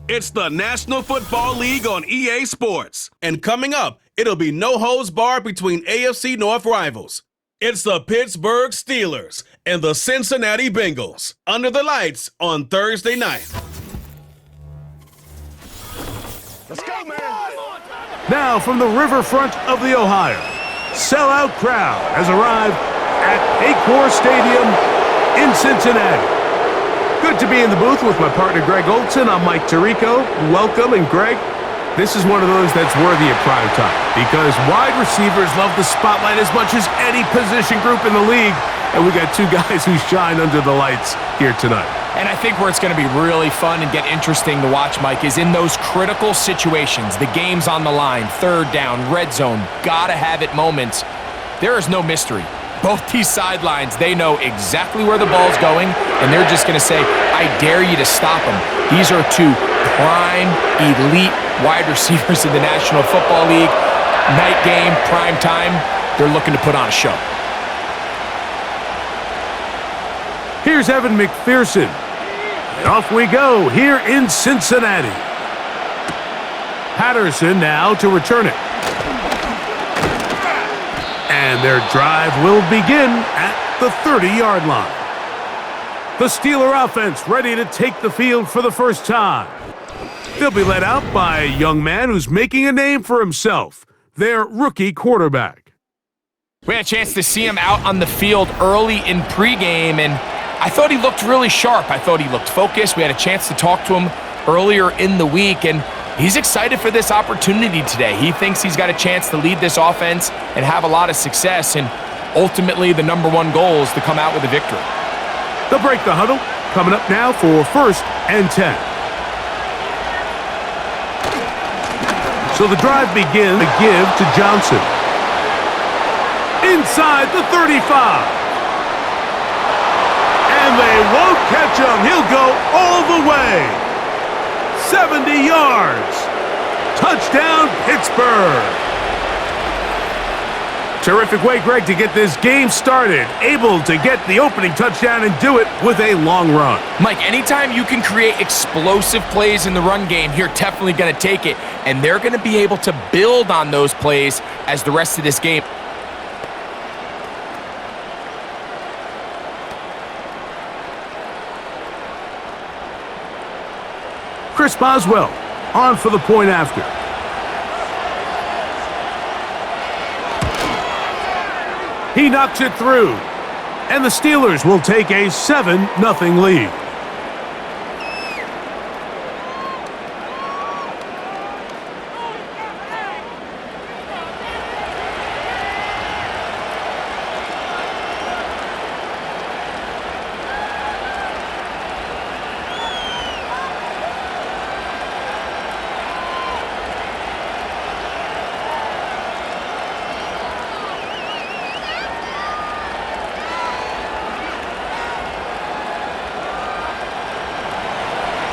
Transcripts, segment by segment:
It's the National Football League on EA Sports. And coming up, it'll be no holds barred between AFC North rivals. It's the Pittsburgh Steelers and the Cincinnati Bengals under the lights on Thursday night. Let's go, man. Now from the riverfront of the Ohio, sellout crowd has arrived at Paycor Stadium in Cincinnati. Good to be in the booth with my partner Greg Olson. I'm Mike Tirico. Welcome, and Greg, this is one of those that's worthy of prime time because wide receivers love the spotlight as much as any position group in the league, and we got two guys who shine under the lights here tonight. And I think where it's going to be really fun and get interesting to watch, Mike, is in those critical situations. The game's on the line, third down, red zone, gotta have it moments. There is no mystery. Both these sidelines, they know exactly where the ball's going, and they're just going to say, I dare you to stop them. These are two prime, elite wide receivers in the National Football League. Night game, prime time, they're looking to put on a show. Here's Evan McPherson. And off we go here in Cincinnati. Patterson now to return it. And their drive will begin at the 30-yard line. The Steeler offense ready to take the field for the first time. They'll be led out by a young man who's making a name for himself, their rookie quarterback. We had a chance to see him out on the field early in pregame, and I thought he looked really sharp. I thought he looked focused. We had a chance to talk to him earlier in the week, and he's excited for this opportunity today. He thinks he's got a chance to lead this offense and have a lot of success, and ultimately the number one goal is to come out with a victory. They'll break the huddle. Coming up now for 1st and 10. So the drive begins to give to Johnson. Inside the 35. And they won't catch him. He'll go all the way. 70 yards. Touchdown, Pittsburgh. Terrific way, Greg, to get this game started. Able to get the opening touchdown and do it with a long run. Mike, anytime you can create explosive plays in the run game, you're definitely going to take it. And they're going to be able to build on those plays as the rest of this game. Chris Boswell on for the point after. He knocks it through, and the Steelers will take a 7-0 lead.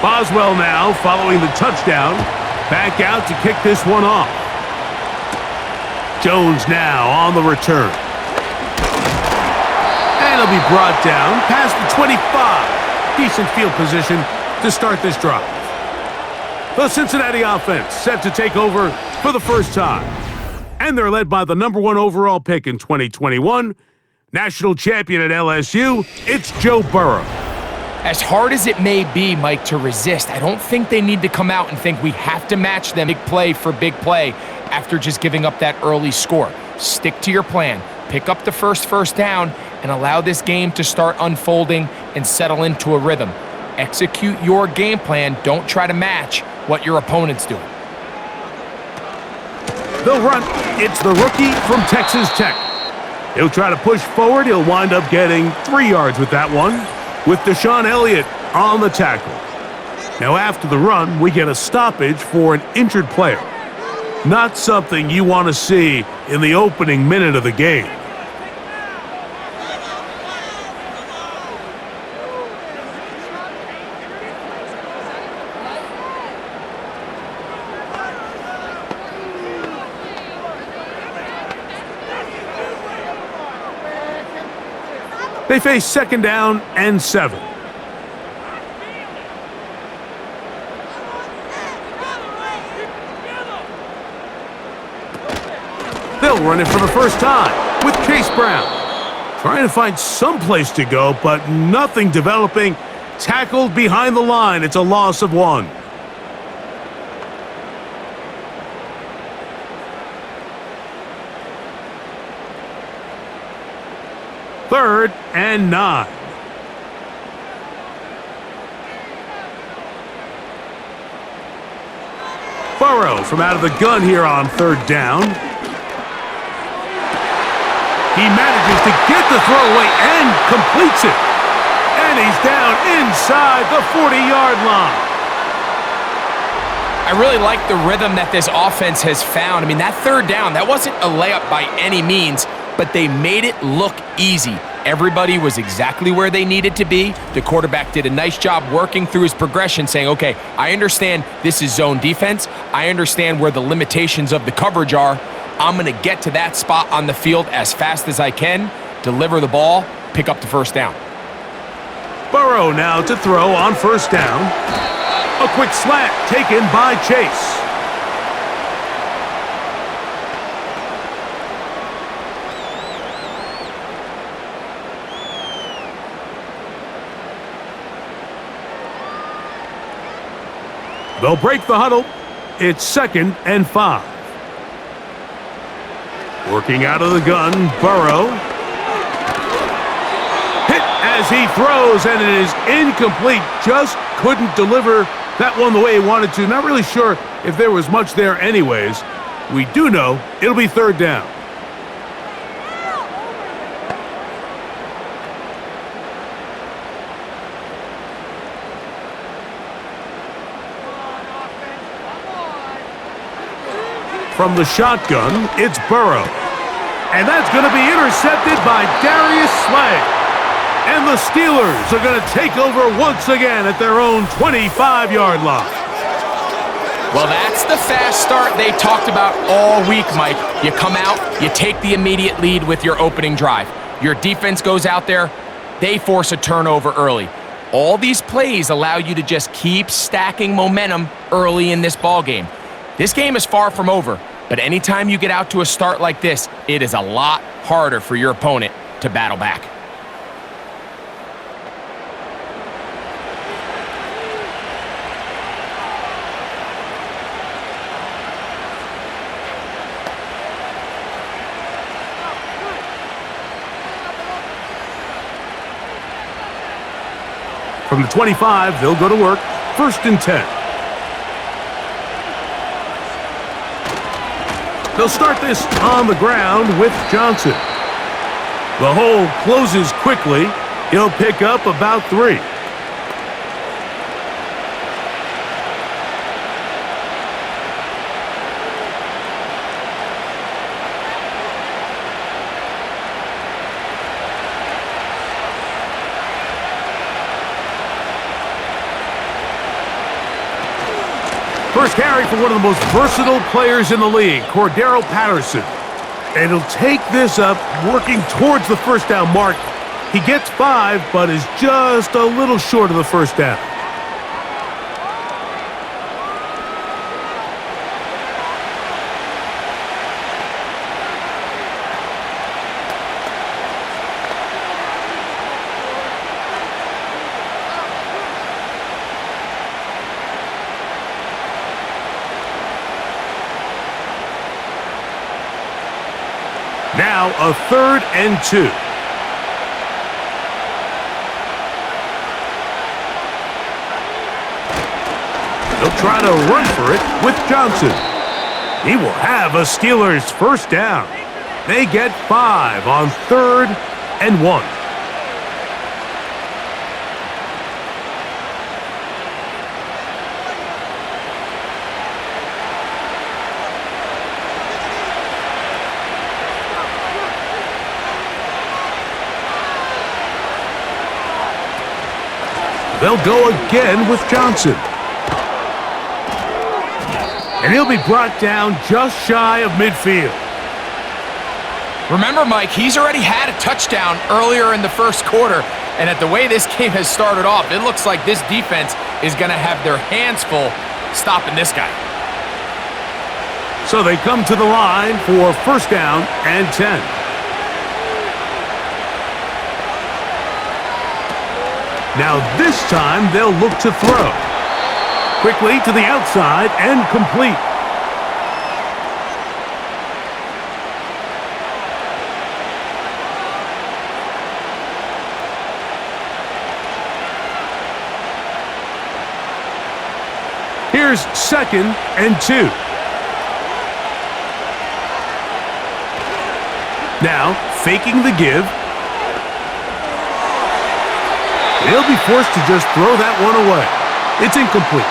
Boswell now following the touchdown. Back out to kick this one off. Jones now on the return. And he'll be brought down past the 25. Decent field position to start this drive. The Cincinnati offense set to take over for the first time. And they're led by the number 1 overall pick in 2021, national champion at LSU, it's Joe Burrow. As hard as it may be, Mike, to resist, I don't think they need to come out and think we have to match them big play for big play after just giving up that early score. Stick to your plan. Pick up the first down and allow this game to start unfolding and settle into a rhythm. Execute your game plan. Don't try to match what your opponent's doing. They'll run. It's the rookie from Texas Tech. He'll try to push forward. He'll wind up getting 3 yards with that one, with Deshaun Elliott on the tackle. Now after the run, we get a stoppage for an injured player. Not something you want to see in the opening minute of the game. They face 2nd down and 7. run it for the first time with Chase Brown. Trying to find some place to go, but nothing developing. Tackled behind the line. It's a loss of 1. Third and 9. Burrow from out of the gun here on 3rd down. He manages to get the throw away and completes it. And he's down inside the 40-yard line. I really like the rhythm that this offense has found. I mean, that 3rd down, that wasn't a layup by any means, but they made it look easy. Everybody was exactly where they needed to be. The quarterback did a nice job working through his progression, saying, okay, I understand this is zone defense. I understand where the limitations of the coverage are. I'm going to get to that spot on the field as fast as I can, deliver the ball, pick up the 1st down. Burrow now to throw on 1st down. A quick slant taken by Chase. They'll break the huddle. It's 2nd and 5. Working out of the gun, Burrow. Hit as he throws, and it is incomplete. Just couldn't deliver that one the way he wanted to. Not really sure if there was much there anyways. We do know it'll be 3rd down. From the shotgun, it's Burrow. And that's going to be intercepted by Darius Slay. And the Steelers are going to take over once again at their own 25-yard line. Well, that's the fast start they talked about all week, Mike. You come out, you take the immediate lead with your opening drive. Your defense goes out there, they force a turnover early. All these plays allow you to just keep stacking momentum early in this ball game. This game is far from over, but anytime you get out to a start like this, it is a lot harder for your opponent to battle back. From the 25, they'll go to work. 1st and 10. They'll start this on the ground with Johnson. The hole closes quickly. He'll pick up about 3. First carry for one of the most versatile players in the league, Cordero Patterson. And he'll take this up, working towards the 1st down mark. He gets 5, but is just a little short of the 1st down. Now a 3rd and 2. They'll try to run for it with Johnson. He will have a Steelers 1st down. They get 5 on 3rd and 1. They'll go again with Johnson. And he'll be brought down just shy of midfield. Remember, Mike, he's already had a touchdown earlier in the 1st quarter, and at the way this game has started off, it looks like this defense is going to have their hands full stopping this guy. So they come to the line for first down and 10. Now this time they'll look to throw. Quickly to the outside and complete. Here's second and 2. Now, faking the give. He'll be forced to just throw that one away. It's incomplete.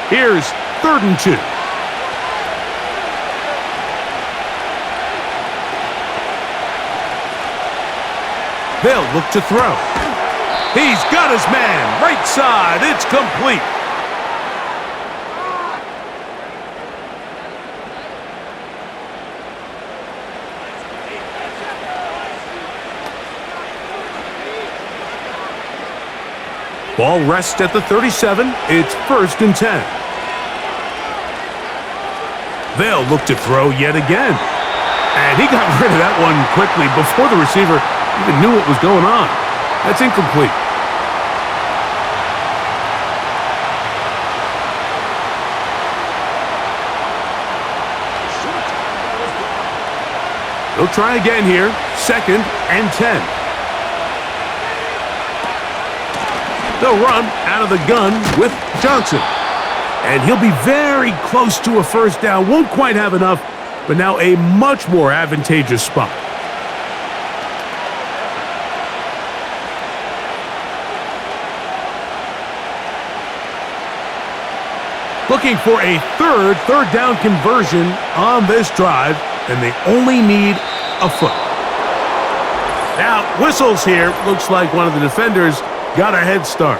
Here's third and 2. They'll look to throw. He's got his man. Right side. It's complete. Ball rests at the 37. It's first and 10. They'll look to throw yet again. And he got rid of that one quickly before the receiver even knew what was going on. That's incomplete. They'll try again here. Second and 10. They'll run out of the gun with Johnson. And he'll be very close to a first down. Won't quite have enough, but now a much more advantageous spot. Looking for a third down conversion on this drive, and they only need a foot. Now, whistles here. Looks like one of the defenders got a head start.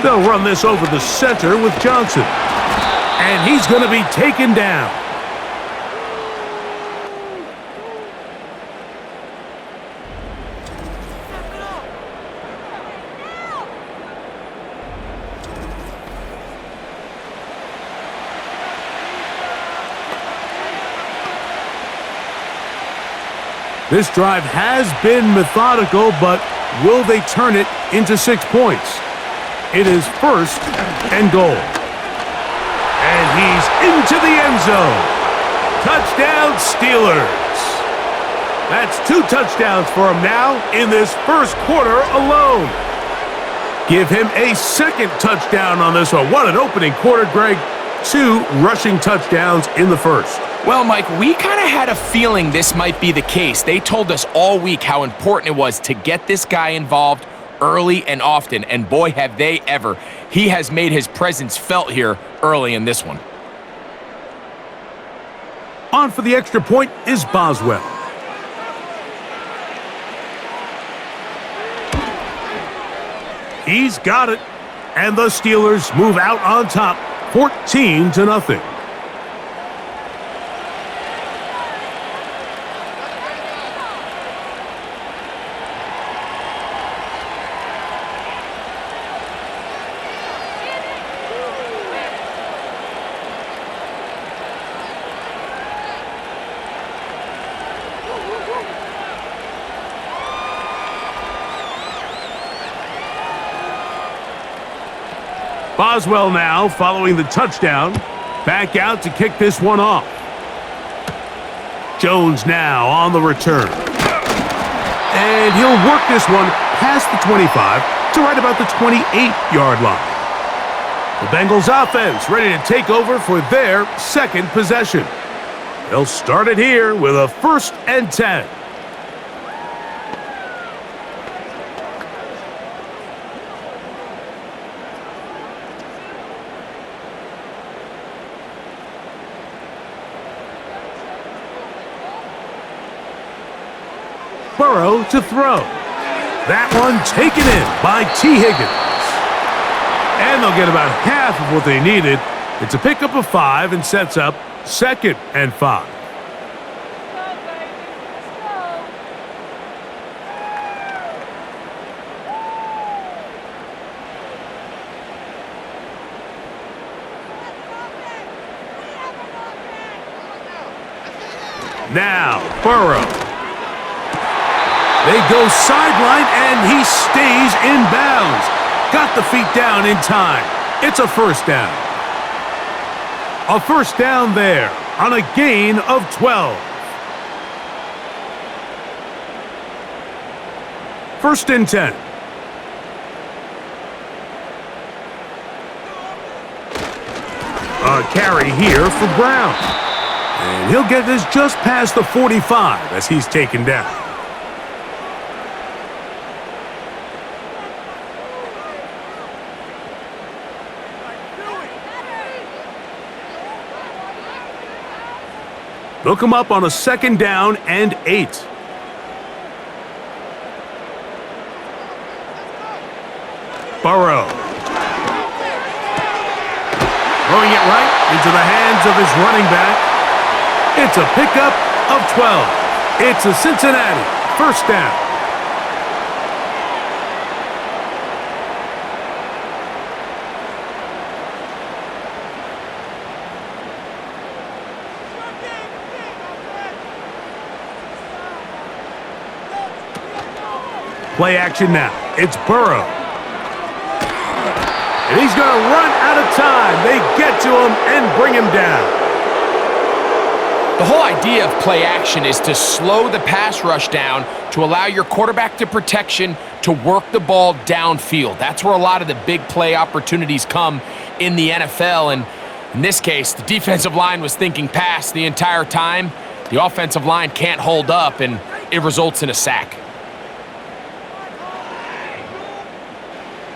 They'll run this over the center with Johnson. And he's going to be taken down. This drive has been methodical, but will they turn it into 6 points? It is first and goal. And he's into the end zone. Touchdown, Steelers. That's 2 touchdowns for him now in this first quarter alone. Give him a second touchdown on this one. What an opening quarter, Greg. 2 rushing touchdowns in the first. Well, Mike, we kind of had a feeling this might be the case. They told us all week how important it was to get this guy involved early and often, and boy, have they ever. He has made his presence felt here early in this one. On for the extra point is Boswell. He's got it, and the Steelers move out on top, 14-0. Boswell now following the touchdown. Back out to kick this one off. Jones now on the return. And he'll work this one past the 25 to right about the 28-yard line. The Bengals offense ready to take over for their second possession. They'll start it here with a first and 10. Burrow to throw. That one taken in by T. Higgins. And they'll get about half of what they needed. It's a pickup of 5 and sets up 2nd and 5. Now, Burrow. They go sideline, and he stays in bounds. Got the feet down in time. It's a first down. A first down there on a gain of 12. First and 10. A carry here for Brown. And he'll get this just past the 45 as he's taken down. They'll come up on a 2nd down and 8. Burrow. Throwing it right into the hands of his running back. It's a pickup of 12. It's a Cincinnati first down. Play action now. It's Burrow. And he's going to run out of time. They get to him and bring him down. The whole idea of play action is to slow the pass rush down to allow your quarterback to protection to work the ball downfield. That's where a lot of the big play opportunities come in the NFL. And in this case, the defensive line was thinking pass the entire time. The offensive line can't hold up, and it results in a sack.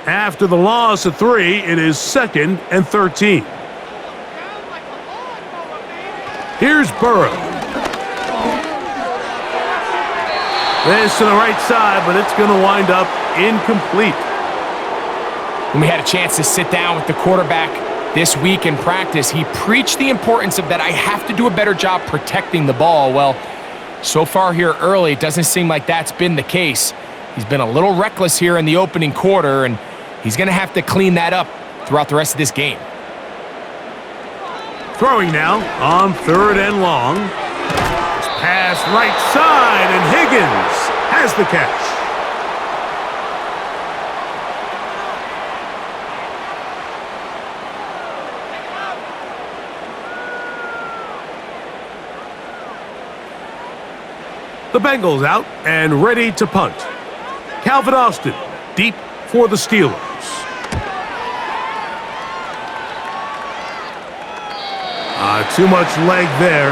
After the loss of 3, it is 2nd and 13. Here's Burrow. This to the right side, but it's going to wind up incomplete. When we had a chance to sit down with the quarterback this week in practice, he preached the importance of that I have to do a better job protecting the ball. Well, so far here early, it doesn't seem like that's been the case. He's been a little reckless here in the opening quarter, and he's going to have to clean that up throughout the rest of this game. Throwing now on 3rd and long. Pass right side, and Higgins has the catch. The Bengals out and ready to punt. Calvin Austin deep for the Steelers. Too much leg there.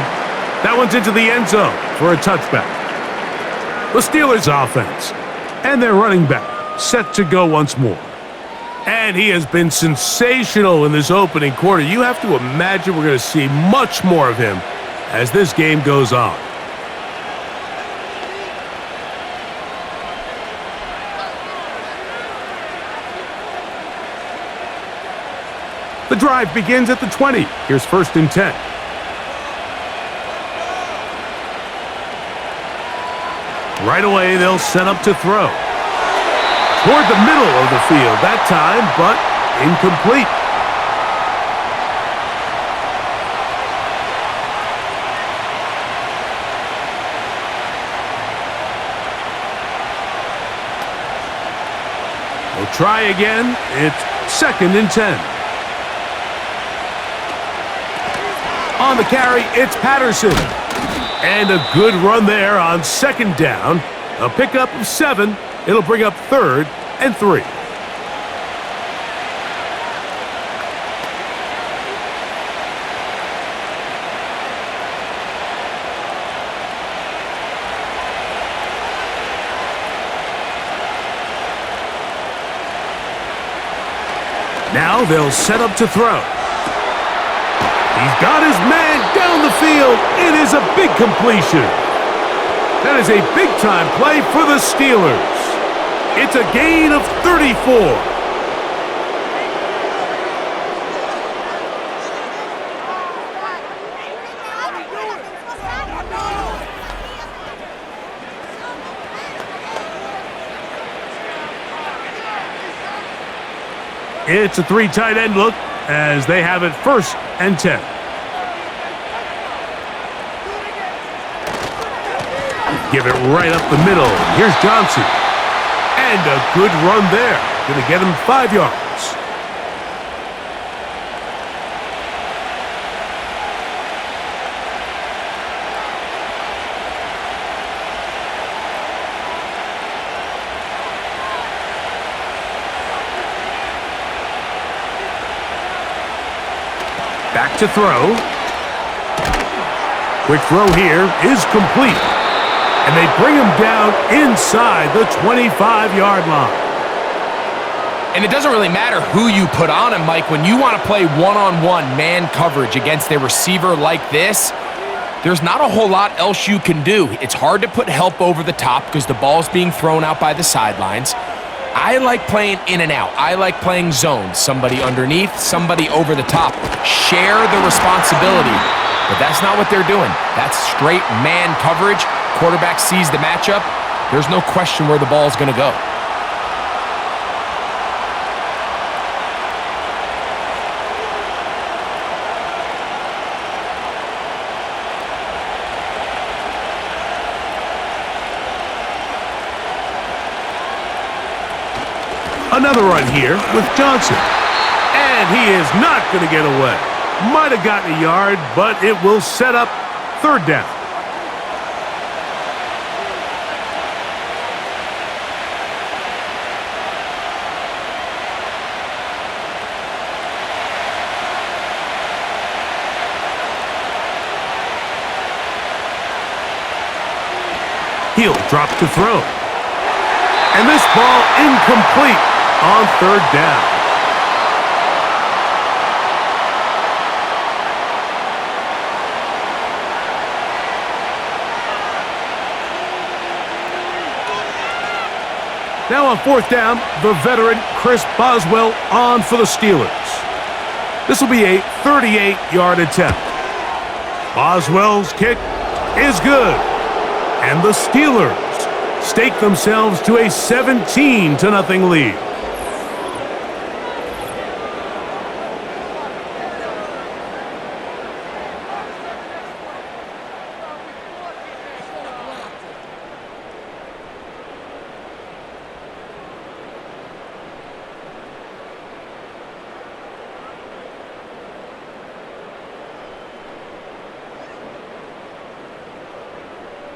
That one's into the end zone for a touchback. The Steelers offense and their running back set to go once more. And he has been sensational in this opening quarter. You have to imagine we're going to see much more of him as this game goes on. The drive begins at the 20. Here's 1st and 10. Right away, they'll set up to throw. Toward the middle of the field that time, but incomplete. They'll try again. It's 2nd and 10. On the carry, it's Patterson. And a good run there on 2nd down. A pickup of 7. It'll bring up 3rd and 3. Now they'll set up to throw. He's got his man down the field. It is a big completion. That is a big-time play for the Steelers. It's a gain of 34. It's a 3 tight end look as they have it 1st and 10. Give it right up the middle. Here's Johnson. And a good run there. Going to get him 5 yards. Back to throw. Quick throw here is complete. And they bring him down inside the 25-yard line. And it doesn't really matter who you put on him, Mike. When you want to play one-on-one man coverage against a receiver like this, there's not a whole lot else you can do. It's hard to put help over the top because the ball's being thrown out by the sidelines. I like playing in and out. I like playing zone. Somebody underneath, somebody over the top. Share the responsibility. But that's not what they're doing. That's straight man coverage. Quarterback sees the matchup. There's no question where the ball's going to go. Another run here with Johnson. And he is not going to get away. Might have gotten a yard, but it will set up 3rd down. He'll drop to throw. And this ball incomplete on 3rd down. Now on 4th down, the veteran Chris Boswell on for the Steelers. This will be a 38-yard attempt. Boswell's kick is good. And the Steelers stake themselves to a 17-0 lead.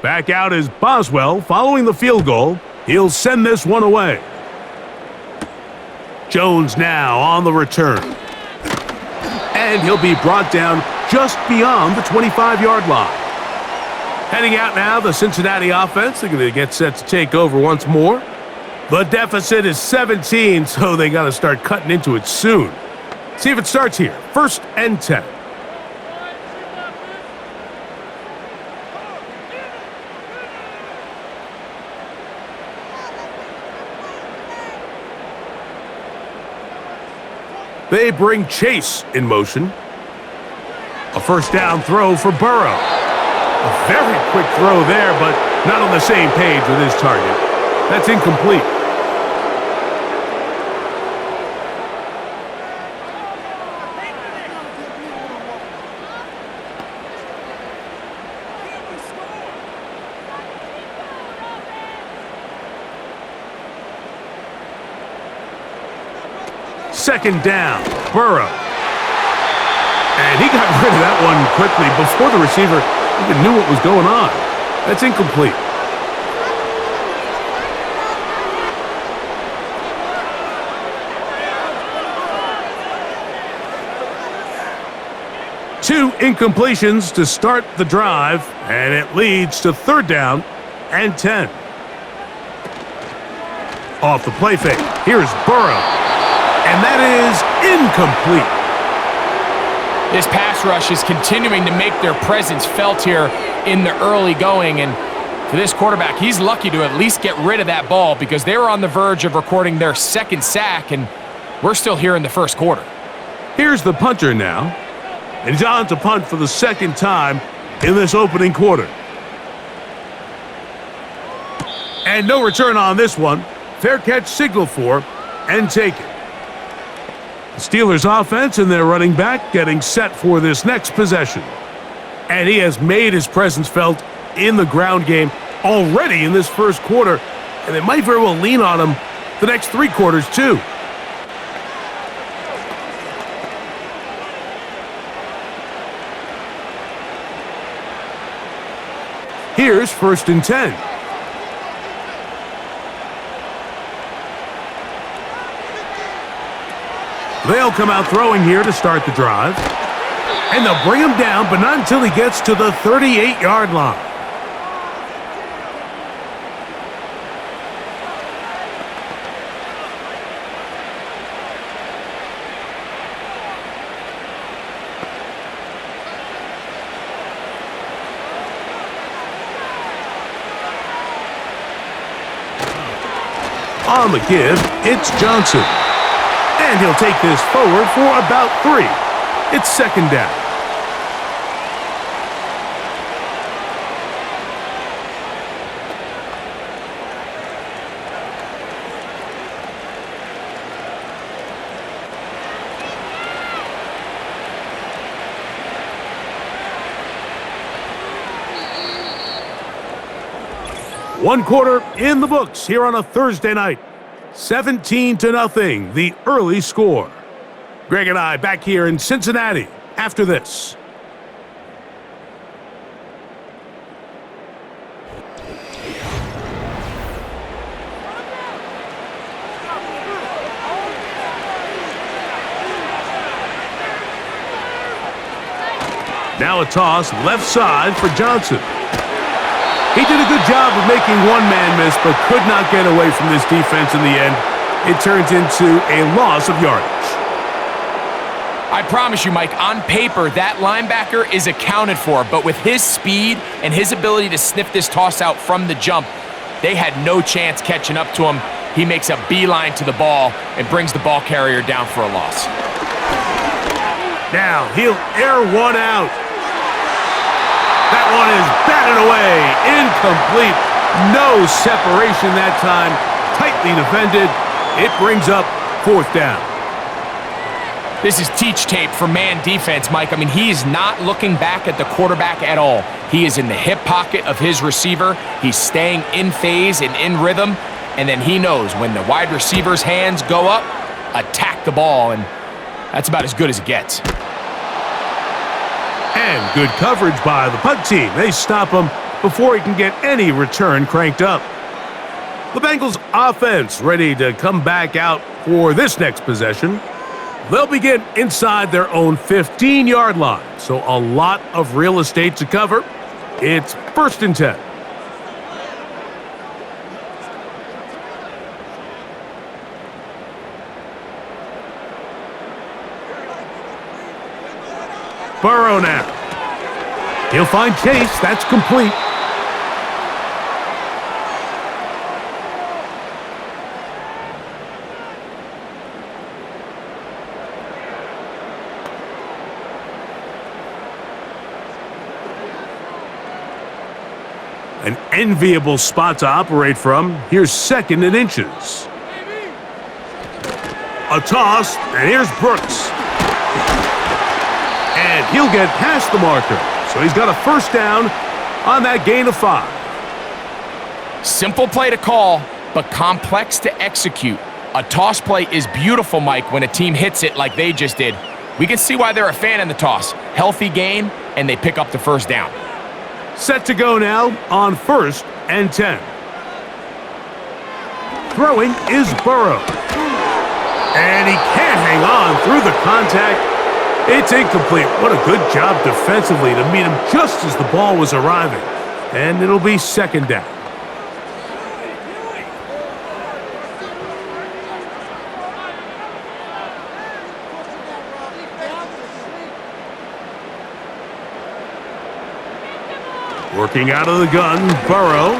Back out is Boswell following the field goal. He'll send this one away. Jones now on the return. And he'll be brought down just beyond the 25-yard line. Heading out now, the Cincinnati offense. They're going to get set to take over once more. The deficit is 17, so they got to start cutting into it soon. See if it starts here. 1st and 10. They bring Chase in motion. A 1st down throw for Burrow. A very quick throw there, but not on the same page with his target. That's incomplete. Second down, Burrow. And he got rid of that one quickly before the receiver even knew what was going on. That's incomplete. Two incompletions to start the drive, and it leads to 3rd down and 10. Off the play fake, here's Burrow. And that is incomplete. This pass rush is continuing to make their presence felt here in the early going, and For this quarterback, he's lucky to at least get rid of that ball because they were on the verge of recording their second sack, and we're still here in the first quarter. Here's the punter now, and he's on to punt for the second time in this opening quarter. And no return on this one. Fair catch signaled for and taken. The Steelers offense and their running back getting set for this next possession. And he has made his presence felt in the ground game already in this first quarter, and they might very well lean on him the next 3 quarters too. Here's 1st and 10. They'll come out throwing here to start the drive. And they'll bring him down, but not until he gets to the 38-yard line. On the give, it's Johnson. And he'll take this forward for about 3. It's 2nd down. One quarter in the books here on a Thursday night. 17-0, the early score. Greg and I back here in Cincinnati after this. Now a toss left side for Johnson. He did a good job of making one man miss, but could not get away from this defense in the end. It turns into a loss of yardage. I promise you, Mike, on paper, that linebacker is accounted for, but with his speed and his ability to sniff this toss out from the jump, they had no chance catching up to him. He makes a beeline to the ball and brings the ball carrier down for a loss. Now he'll air one out. That one is batted away. Incomplete. No separation that time. Tightly defended. It brings up 4th down. This is teach tape for man defense, Mike. I mean, he is not looking back at the quarterback at all. He is in the hip pocket of his receiver. He's staying in phase and in rhythm. And then he knows when the wide receiver's hands go up, attack the ball. And that's about as good as it gets. And good coverage by the punt team. They stop him before he can get any return cranked up. The Bengals offense ready to come back out for this next possession. They'll begin inside their own 15-yard line, so a lot of real estate to cover. It's 1st and 10. Burrow now. He'll find Chase. That's complete. An enviable spot to operate from. Here's 2nd and inches. A toss, and here's Brooks. And he'll get past the marker. So he's got a 1st down on that gain of 5. Simple play to call, but complex to execute. A toss play is beautiful, Mike, when a team hits it like they just did. We can see why they're a fan in the toss. Healthy gain, and they pick up the 1st down. Set to go now on 1st and 10. Throwing is Burrow. And he can't hang on through the contact. It's incomplete. What a good job defensively to meet him just as the ball was arriving. And it'll be 2nd down. Working out of the gun, Burrow.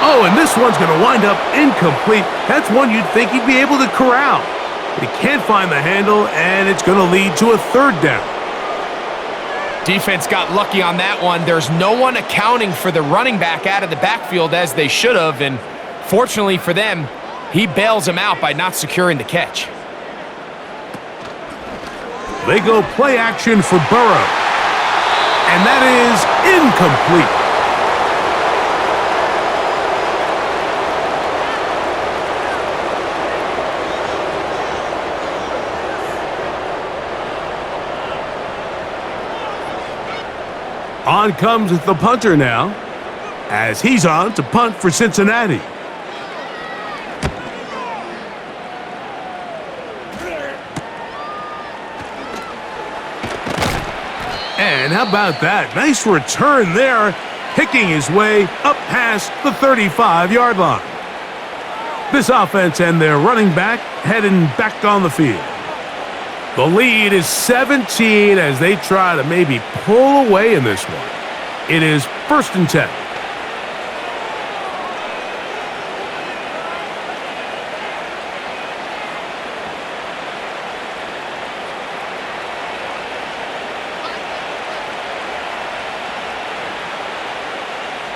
Oh, and this one's going to wind up incomplete. That's one you'd think he'd be able to corral. He can't find the handle, and it's going to lead to a third down. Defense got lucky on that one. There's no one accounting for the running back out of the backfield as they should have, and fortunately for them, he bails him out by not securing the catch. They go play action for Burrow, and that is incomplete. On comes the punter now, as he's on to punt for Cincinnati. And how about that? Nice return there, picking his way up past the 35-yard line. This offense and their running back heading back on the field. The lead is 17 as they try to maybe pull away in this one. It is 1st and 10.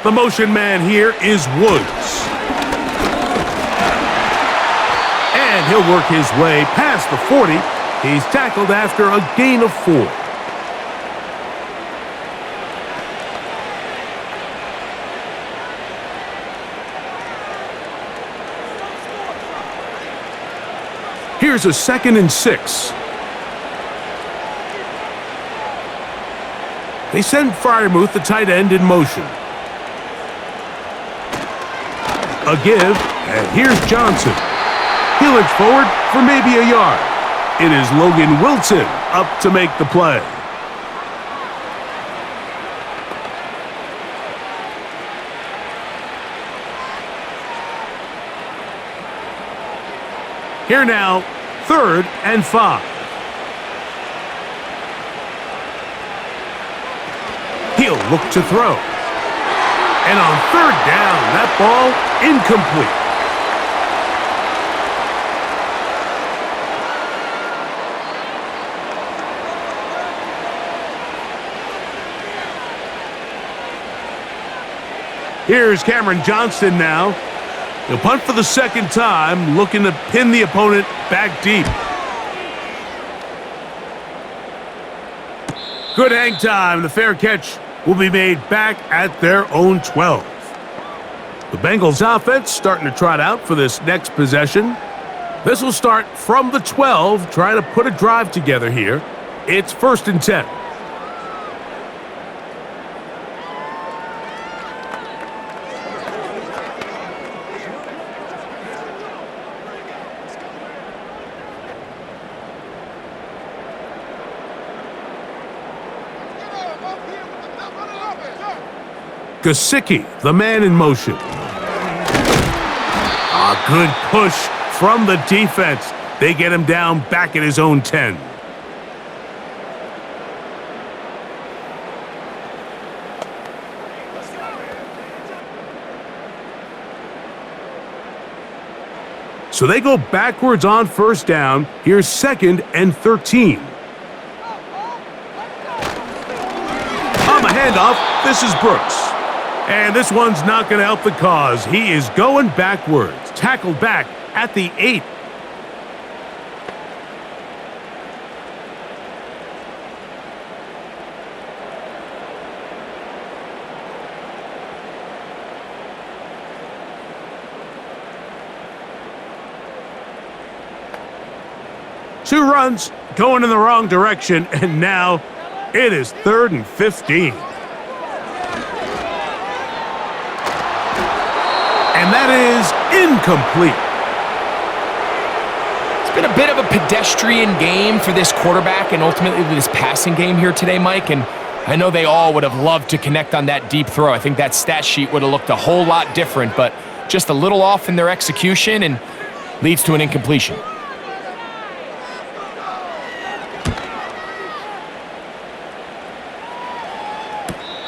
The motion man here is Woods. And he'll work his way past the 40. He's tackled after a gain of 4. Here's a 2nd and 6. They send Freiermuth, the tight end, in motion. A give, and here's Johnson. He looks forward for maybe a yard. It is Logan Wilson up to make the play. Here now, 3rd and 5. He'll look to throw. And on 3rd down, that ball incomplete. Here's Cameron Johnston now. He'll punt for the 2nd time, looking to pin the opponent back deep. Good hang time. The fair catch will be made back at their own 12. The Bengals offense starting to trot out for this next possession. This will start from the 12, trying to put a drive together here. It's 1st and 10. Gesicki, the man in motion. A good push from the defense. They get him down back at his own 10. So they go backwards on 1st down. Here's 2nd and 13. On the handoff, this is Brooks. And this one's not going to help the cause. He is going backwards. Tackled back at the 8. Two runs going in the wrong direction, and now it is 3rd and 15. And that is incomplete. It's been a bit of a pedestrian game for this quarterback and ultimately this passing game here today, Mike. And I know they all would have loved to connect on that deep throw. I think that stat sheet would have looked a whole lot different, but just a little off in their execution and leads to an incompletion.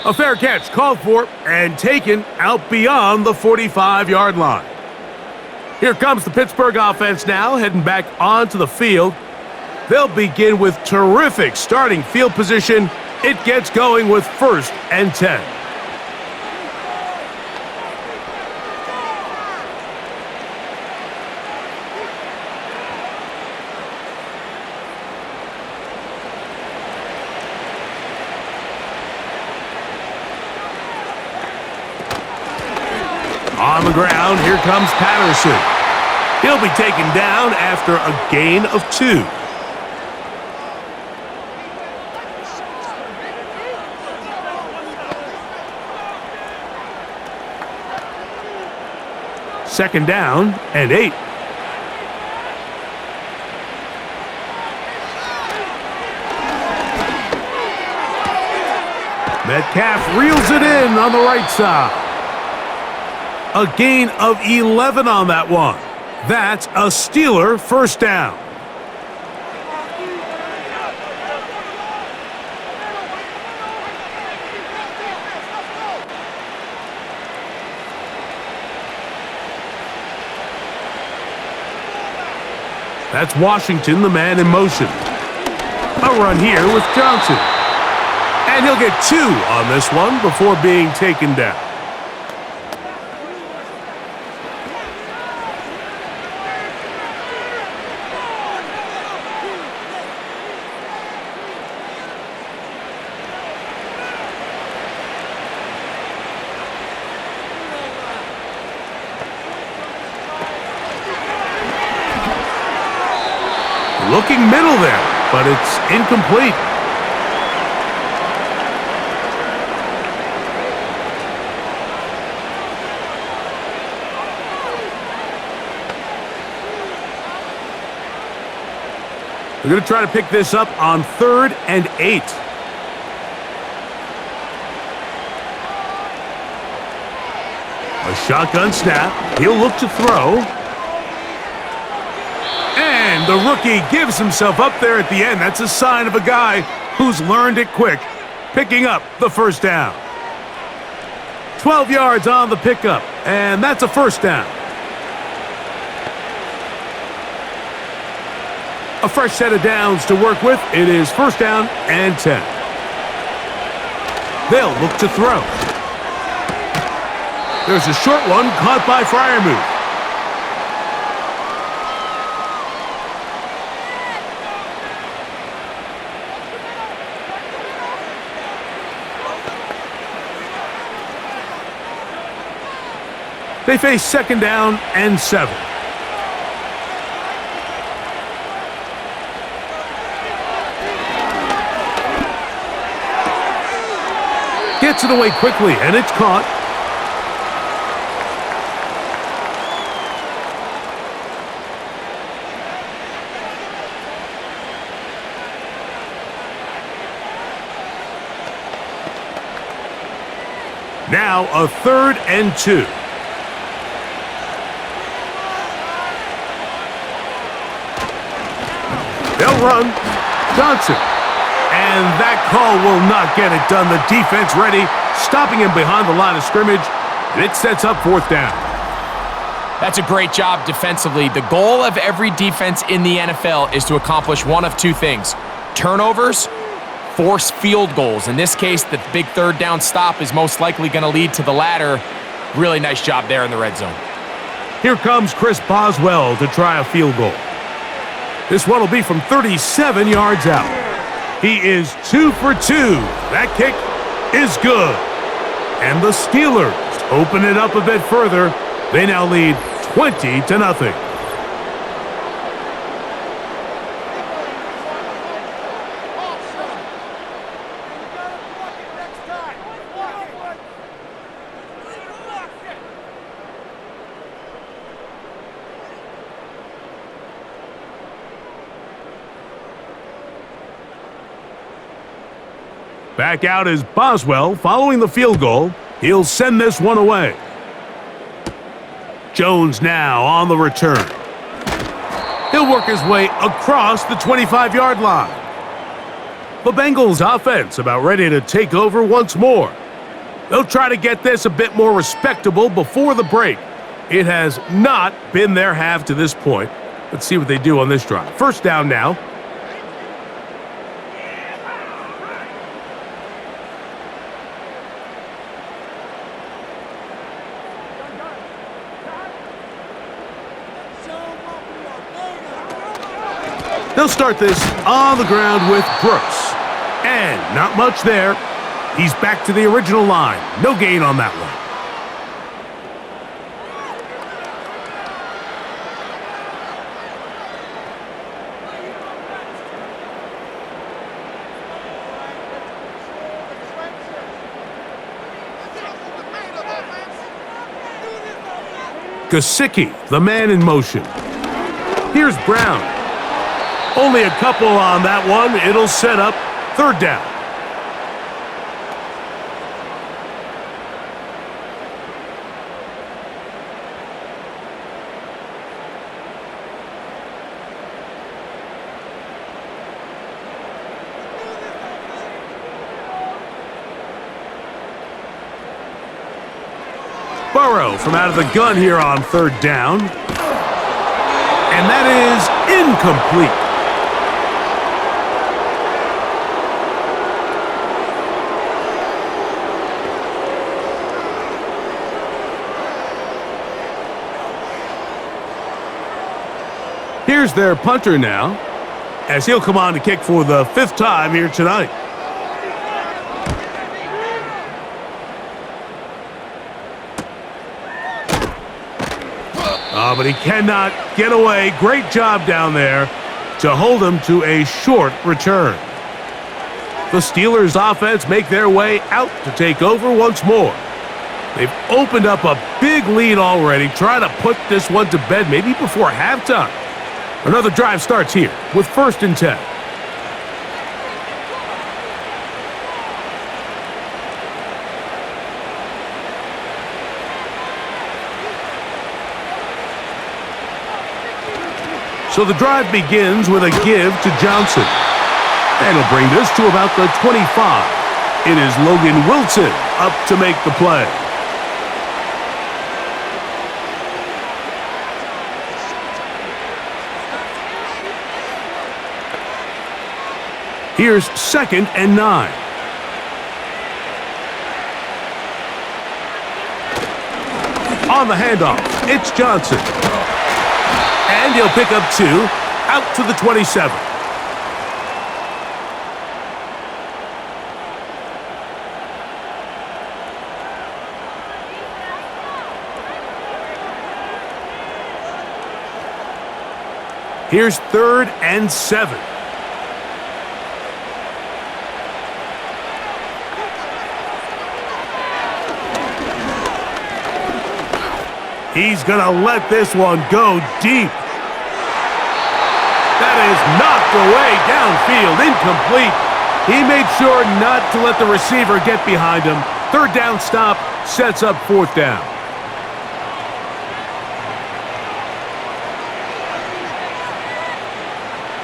A fair catch called for and taken out beyond the 45-yard line. Here comes the Pittsburgh offense now, heading back onto the field. They'll begin with terrific starting field position. It gets going with 1st and 10. On the ground, here comes Patterson. He'll be taken down after a gain of 2. Second down and 8. Metcalf reels it in on the right side. A gain of 11 on that one. That's a Steeler first down. That's Washington, the man in motion. A run here with Johnson. And he'll get 2 on this one before being taken down. Looking middle there, but it's incomplete. We're going to try to pick this up on 3rd and 8. A shotgun snap. He'll look to throw. And the rookie gives himself up there at the end. That's a sign of a guy who's learned it quick, picking up the first down. 12 yards on the pickup, and that's a first down. A fresh set of downs to work with. It is first down and 10. They'll look to throw. There's a short one caught by Freiermuth. They face second down and 7. Gets it away quickly, and it's caught. Now a 3rd and 2. They'll run. Johnson. And that call will not get it done. The defense ready, stopping him behind the line of scrimmage. And it sets up 4th down. That's a great job defensively. The goal of every defense in the NFL is to accomplish one of 2 things. Turnovers, force field goals. In this case, the big 3rd down stop is most likely going to lead to the latter. Really nice job there in the red zone. Here comes Chris Boswell to try a field goal. This one will be from 37 yards out. He is 2 for 2. That kick is good. And the Steelers open it up a bit further. They now lead 20-0. Back out is Boswell following the field goal. He'll send this one away. Jones now on the return. He'll work his way across the 25-yard line. The Bengals offense about ready to take over once more. They'll try to get this a bit more respectable before the break. It has not been their half to this point. Let's see what they do on this drive. First down now. They'll start this on the ground with Brooks. And not much there. He's back to the original line. No gain on that one. Gesicki, the man in motion. Here's Brown. Only a couple on that one. It'll set up third down. Burrow from out of the gun here on third down. And that is incomplete. Here's their punter now, as he'll come on to kick for the fifth time here tonight. But he cannot get away. Great job down there to hold him to a short return. The Steelers' offense make their way out to take over once more. They've opened up a big lead already, trying to put this one to bed maybe before halftime. Another drive starts here with 1st and 10. So the drive begins with a give to Johnson. And he'll bring this to about the 25. It is Logan Wilson up to make the play. Here's 2nd and 9. On the handoff, it's Johnson. And he'll pick up 2, out to the 27. Here's 3rd and 7. He's going to let this one go deep. That is knocked away downfield, incomplete. He made sure not to let the receiver get behind him. 3rd down stop sets up 4th down.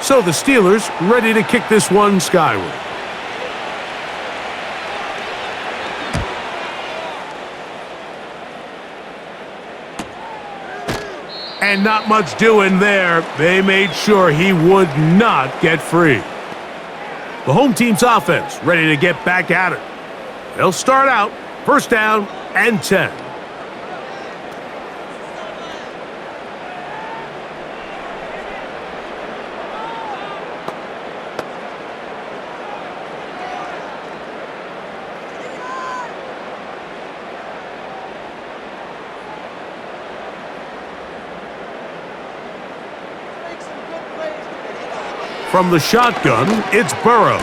So the Steelers ready to kick this one skyward. And not much doing there. They made sure he would not get free. The home team's offense ready to get back at it. They'll start out 1st down and 10. From the shotgun, it's Burrow.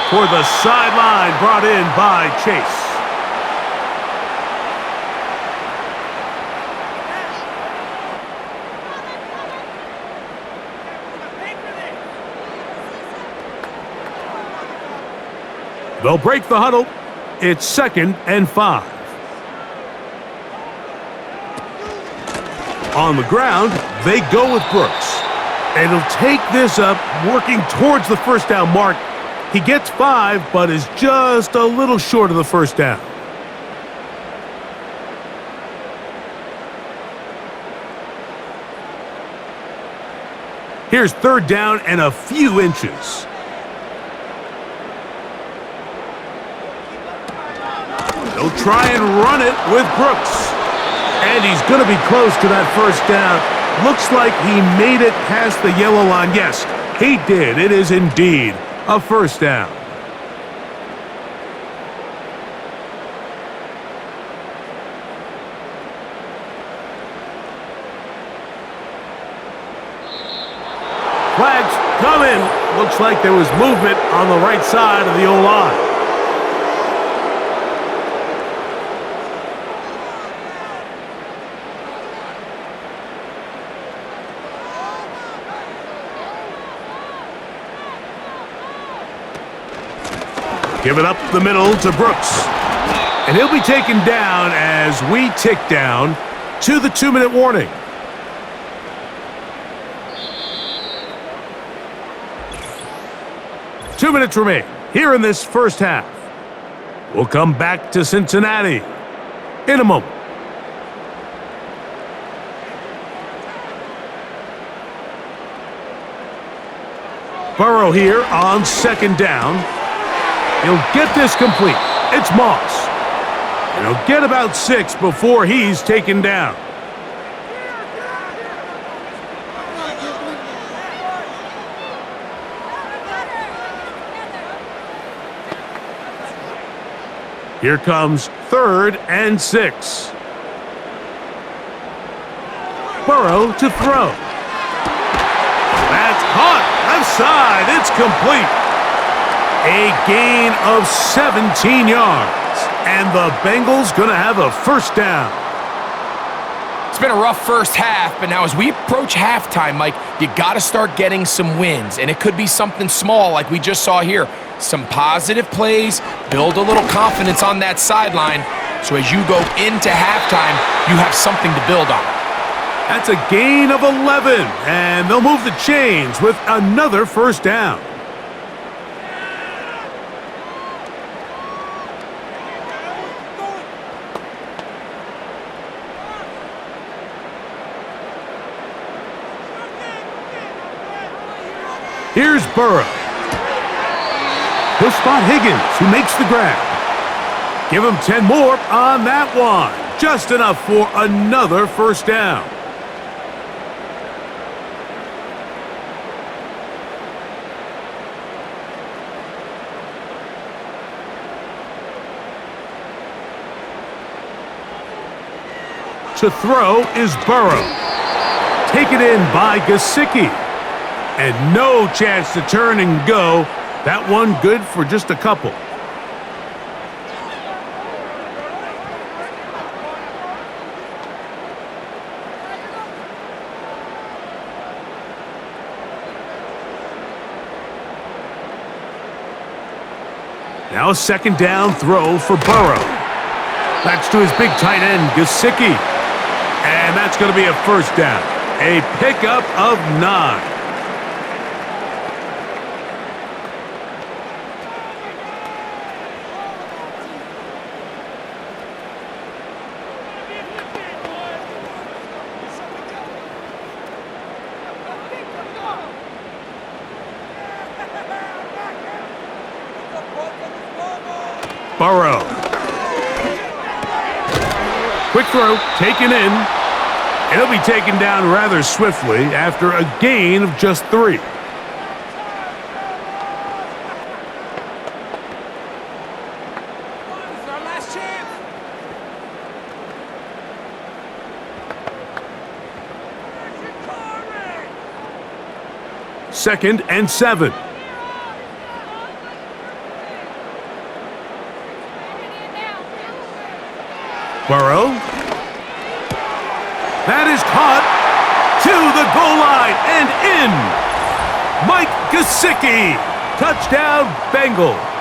For the sideline, brought in by Chase. They'll break the huddle. It's 2nd and 5. On the ground, they go with Brooks. And he'll take this up, working towards the 1st down mark. He gets 5, but is just a little short of the 1st down. Here's third down and a few inches. They'll try and run it with Brooks. And he's going to be close to that first down. Looks like he made it past the yellow line. Yes, he did. It is indeed a first down. Flags coming. Looks like there was movement on the right side of the O-line. Give it up the middle to Brooks. And he'll be taken down as we tick down to the 2-minute warning. Two minutes remain here in this first half. We'll come back to Cincinnati in a moment. Burrow here on second down. He'll get this complete. It's Moss. And he'll get about 6 before he's taken down. Here comes 3rd and 6. Burrow to throw. That's caught. Left side. It's complete. A gain of 17 yards. And the Bengals going to have a first down. It's been a rough first half, but now as we approach halftime, Mike, you got to start getting some wins. And it could be something small like we just saw here. Some positive plays, build a little confidence on that sideline. So as you go into halftime, you have something to build on. That's a gain of 11. And they'll move the chains with another first down. Here's Burrow. He'll spot Higgins, who makes the grab. Give him 10 more on that one. Just enough for another first down. To throw is Burrow. Taken in by Gesicki. And no chance to turn and go. That one good for just a couple. Now a second down throw for Burrow. That's to his big tight end, Gesicki. And that's going to be a first down. A pickup of 9. Burrow. Quick throw, taken in. And he'll be taken down rather swiftly after a gain of just 3. Second and 7. Burrow. That is caught to the goal line and in. Mike Gesicki. Touchdown, Bengals.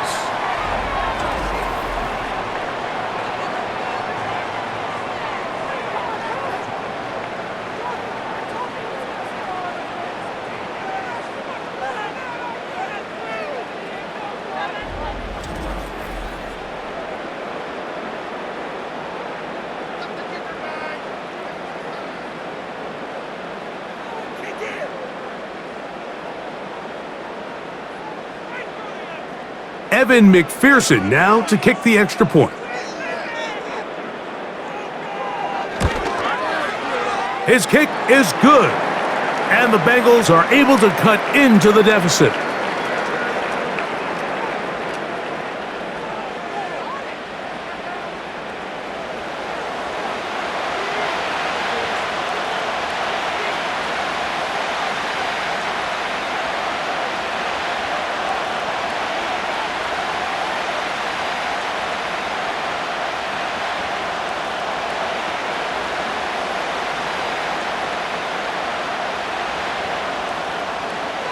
Evan McPherson now to kick the extra point. His kick is good, and the Bengals are able to cut into the deficit.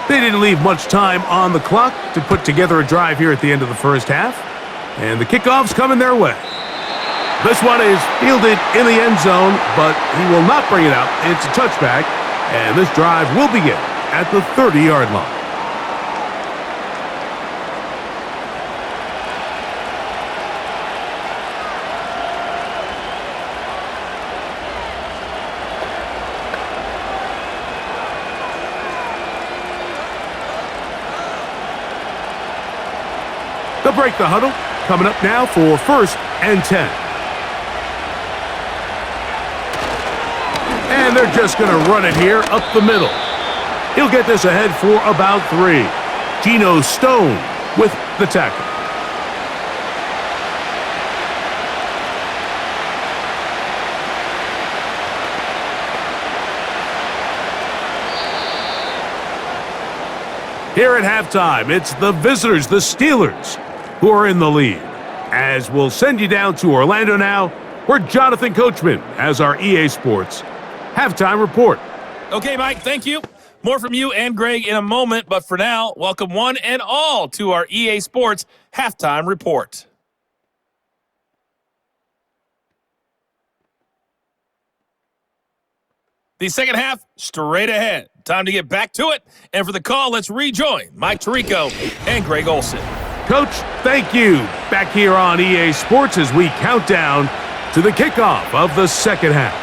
They didn't leave much time on the clock to put together a drive here at the end of the first half. And the kickoff's coming their way. This one is fielded in the end zone, but he will not bring it out. It's a touchback, and this drive will begin at the 30-yard line. They'll break the huddle. Coming up now for 1st and 10. And they're just going to run it here up the middle. He'll get this ahead for about 3. Geno Stone with the tackle. Here at halftime, it's the visitors, the Steelers, who are in the lead. As we'll send you down to Orlando now, where Jonathan Coachman has our EA Sports halftime report. Okay, Mike, thank you. More from you and Greg in a moment, but for now, welcome one and all to our EA Sports halftime report. The second half, straight ahead. Time to get back to it. And for the call, let's rejoin Mike Tirico and Greg Olson. Coach, thank you. Back here on EA Sports as we count down to the kickoff of the second half.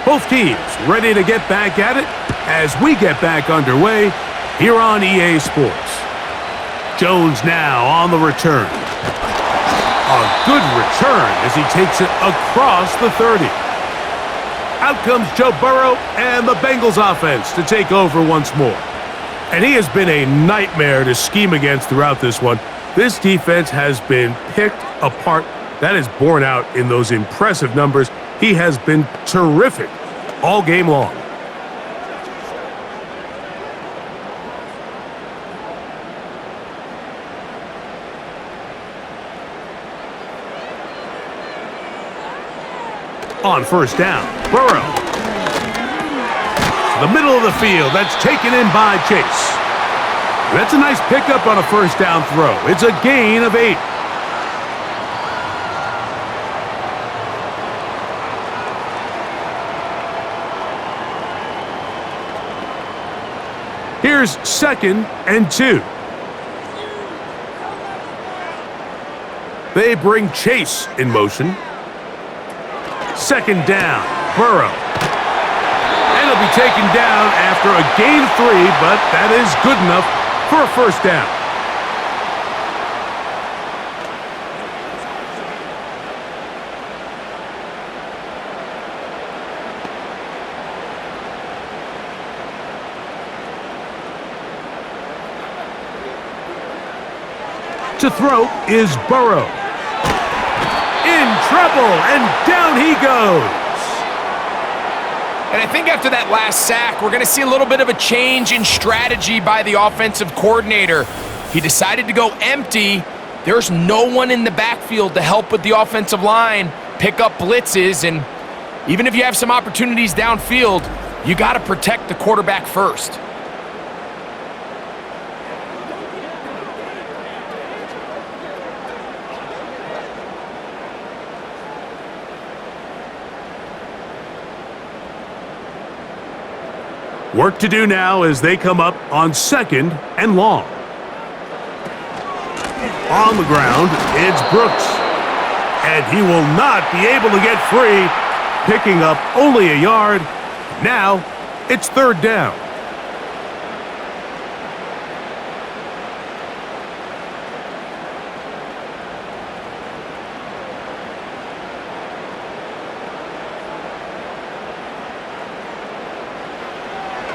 Both teams ready to get back at it as we get back underway here on EA Sports. Jones now on the return. A good return as he takes it across the 30. Out comes Joe Burrow and the Bengals offense to take over once more. And he has been a nightmare to scheme against throughout this one. This defense has been picked apart. That is borne out in those impressive numbers. He has been terrific all game long. On first down, Burrow. The middle of the field, that's taken in by Chase. That's a nice pickup on a first down throw. It's a gain of 8. Here's 2nd and 2. They bring Chase in motion. 2nd down, Burrow. And he'll be taken down after a gain of 3, but that is good enough for a first down. To throw is Burrow. In trouble, and down he goes. And I think after that last sack, we're going to see a little bit of a change in strategy by the offensive coordinator. He decided to go empty. There's no one in the backfield to help with the offensive line, pick up blitzes, and even if you have some opportunities downfield, you got to protect the quarterback first. Work to do now as they come up on 2nd and long. On the ground, it's Brooks. And he will not be able to get free, picking up only a yard. Now, it's third down.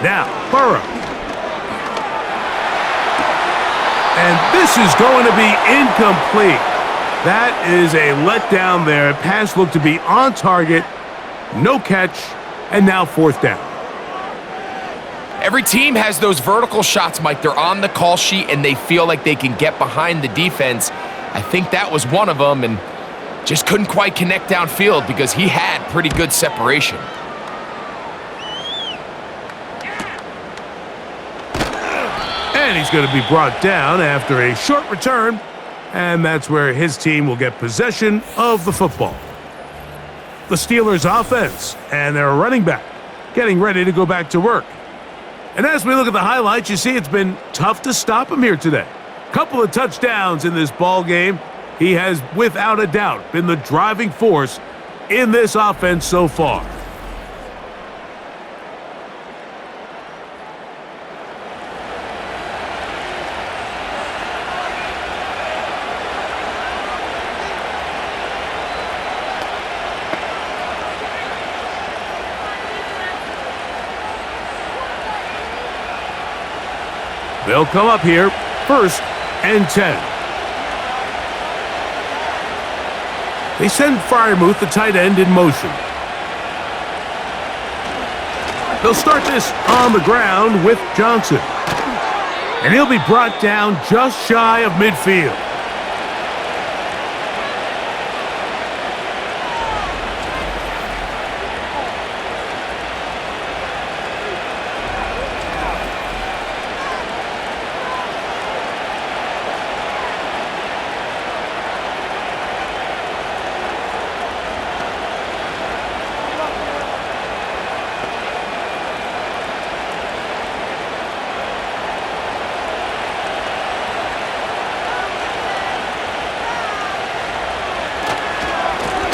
Now, Burrow. And this is going to be incomplete. That is a letdown there. Pass looked to be on target. No catch. And now fourth down. Every team has those vertical shots, Mike. They're on the call sheet, and they feel like they can get behind the defense. I think that was one of them, and just couldn't quite connect downfield because he had pretty good separation. And he's going to be brought down after a short return, and that's where his team will get possession of the football. The Steelers' offense and their running back getting ready to go back to work. And as we look at the highlights, you see it's been tough to stop him here today. Couple of touchdowns in this ball game. He has, without a doubt, been the driving force in this offense so far. They'll come up here, 1st and 10. They send Freiermuth, the tight end, in motion. They'll start this on the ground with Johnson. And he'll be brought down just shy of midfield.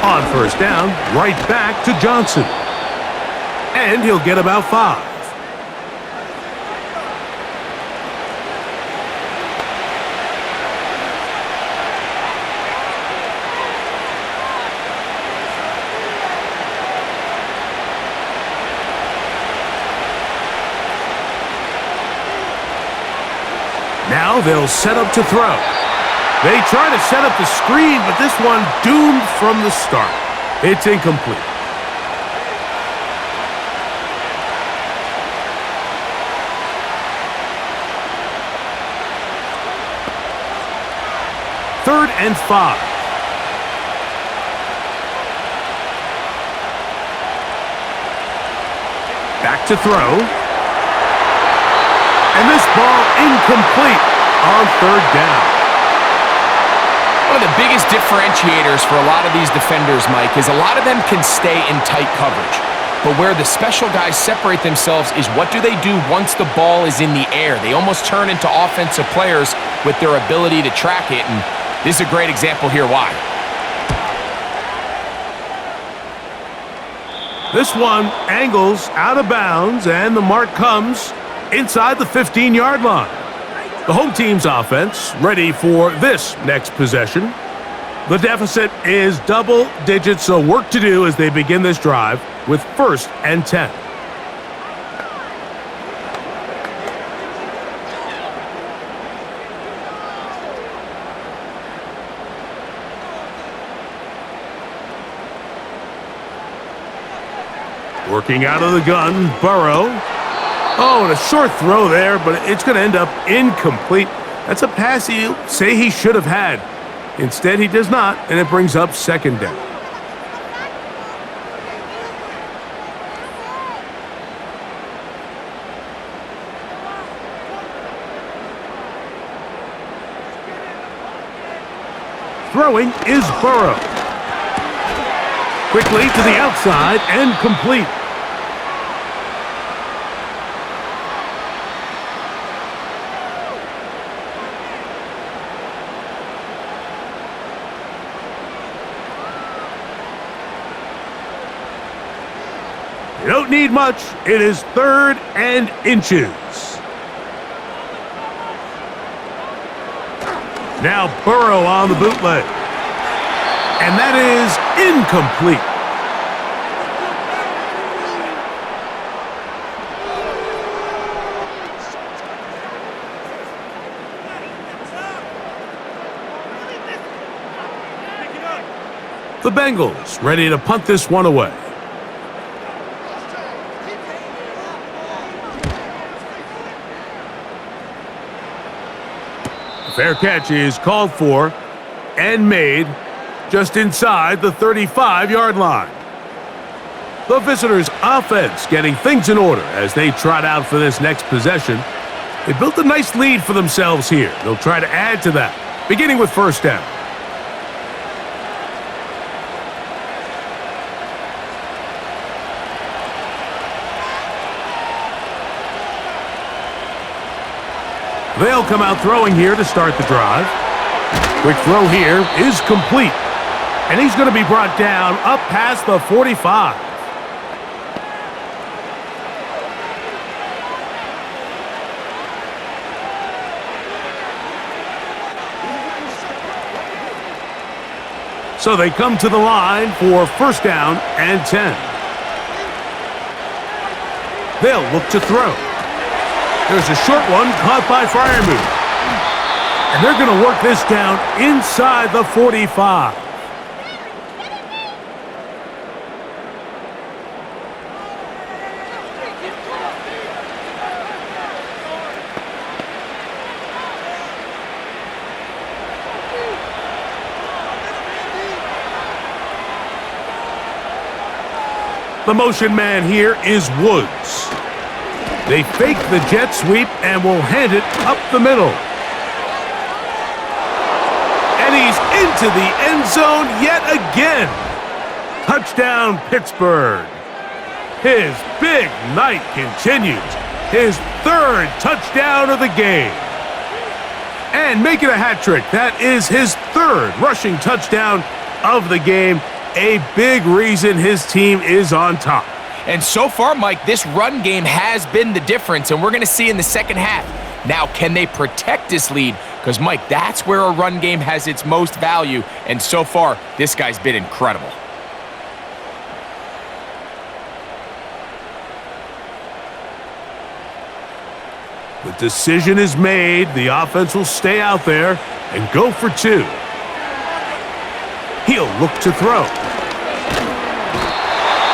On first down, right back to Johnson. And he'll get about 5. Now they'll set up to throw. They try to set up the screen, but this one doomed from the start. It's incomplete. Third and 5. Back to throw. And this ball incomplete on third down. One of the biggest differentiators for a lot of these defenders, Mike, is a lot of them can stay in tight coverage. But where the special guys separate themselves is what do they do once the ball is in the air? They almost turn into offensive players with their ability to track it, and this is a great example here why. This one angles out of bounds, and the mark comes inside the 15-yard line. The home team's offense ready for this next possession. The deficit is double digits, so work to do as they begin this drive with 1st and 10. Working out of the gun, Burrow. Oh, and a short throw there, but it's going to end up incomplete. That's a pass you say he should have had. Instead, he does not, and it brings up second down. Throwing is Burrow. Quickly to the outside and complete. You don't need much. It is 3rd and inches. Now Burrow on the bootleg. And that is incomplete. The Bengals ready to punt this one away. Fair catch is called for and made just inside the 35-yard line. The visitors' offense getting things in order as they trot out for this next possession. They built a nice lead for themselves here. They'll try to add to that, beginning with 1st down. They'll come out throwing here to start the drive. Quick throw here is complete. And he's going to be brought down up past the 45. So they come to the line for 1st down and 10. They'll look to throw. There's a short one caught by Freiermuth. And they're going to work this down inside the 45. The motion man here is Woods. They fake the jet sweep and will hand it up the middle. And he's into the end zone yet again. Touchdown, Pittsburgh. His big night continues. His 3rd touchdown of the game. And making a hat trick. That is his 3rd rushing touchdown of the game. A big reason his team is on top. And so far, Mike, this run game has been the difference, and we're going to see in the second half. Now, can they protect this lead? Because, Mike, that's where a run game has its most value, and so far, this guy's been incredible. The decision is made. The offense will stay out there and go for 2. He'll look to throw.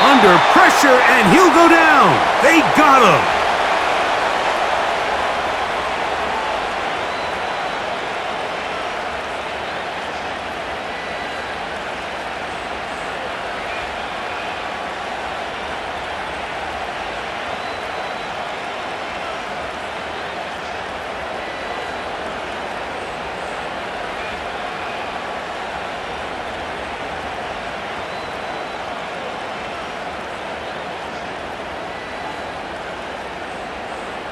Under pressure, and he'll go down. They got him.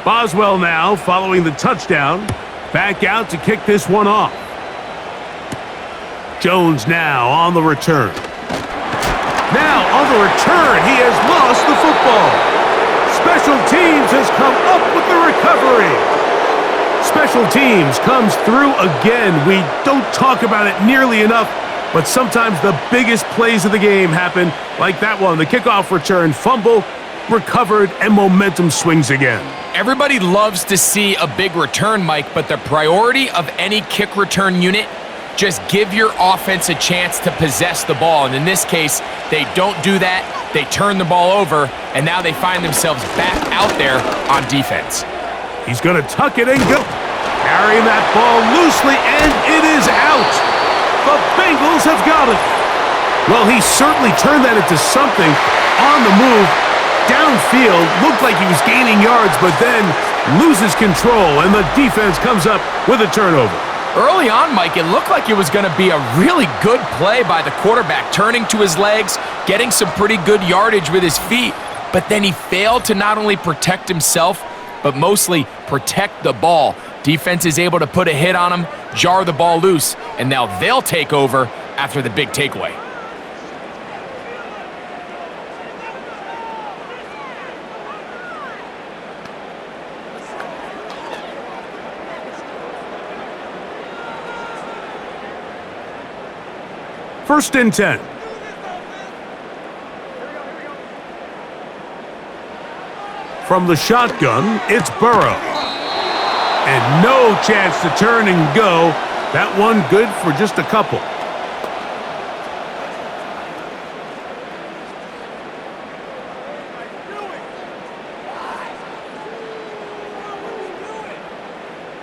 Boswell now following the touchdown. Back out to kick this one off. Jones now on the return. Now on the return, he has lost the football. Special teams has come up with the recovery. Special teams comes through again. We don't talk about it nearly enough, but sometimes the biggest plays of the game happen like that one. The kickoff return, fumble, recovered, and momentum swings again. Everybody loves to see a big return, Mike, but the priority of any kick return unit, just give your offense a chance to possess the ball. And in this case, they don't do that. They turn the ball over, and now they find themselves back out there on defense. He's going to tuck it and go. Carrying that ball loosely, and it is out. The Bengals have got it. Well, he certainly turned that into something on the move. Downfield, looked like he was gaining yards, but then loses control, and the defense comes up with a turnover. Early on, Mike, it looked like it was going to be a really good play by the quarterback, turning to his legs, getting some pretty good yardage with his feet, but then he failed to not only protect himself, but mostly protect the ball. Defense is able to put a hit on him, jar the ball loose, and now they'll take over after the big takeaway. First and 10. From the shotgun, it's Burrow. And no chance to turn and go. That one good for just a couple.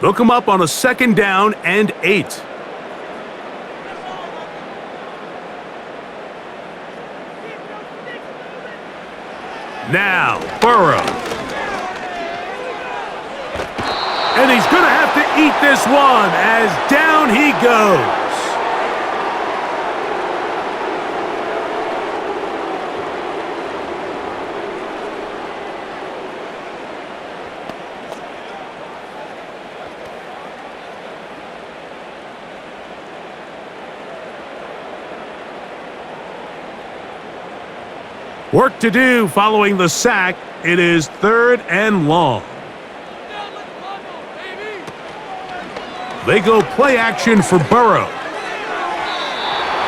Look him up on a second down and 8. Now, Burrow. And he's going to have to eat this one as down he goes. Work to do following the sack. It is 3rd and long. They go play action for Burrow.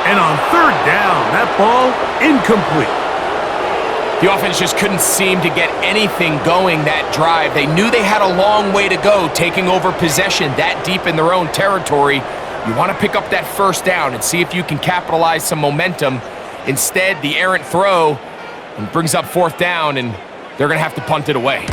And on 3rd down, that ball incomplete. The offense just couldn't seem to get anything going that drive. They knew they had a long way to go taking over possession that deep in their own territory. You want to pick up that first down and see if you can capitalize some momentum. Instead, the errant throw and brings up 4th down, and they're going to have to punt it away.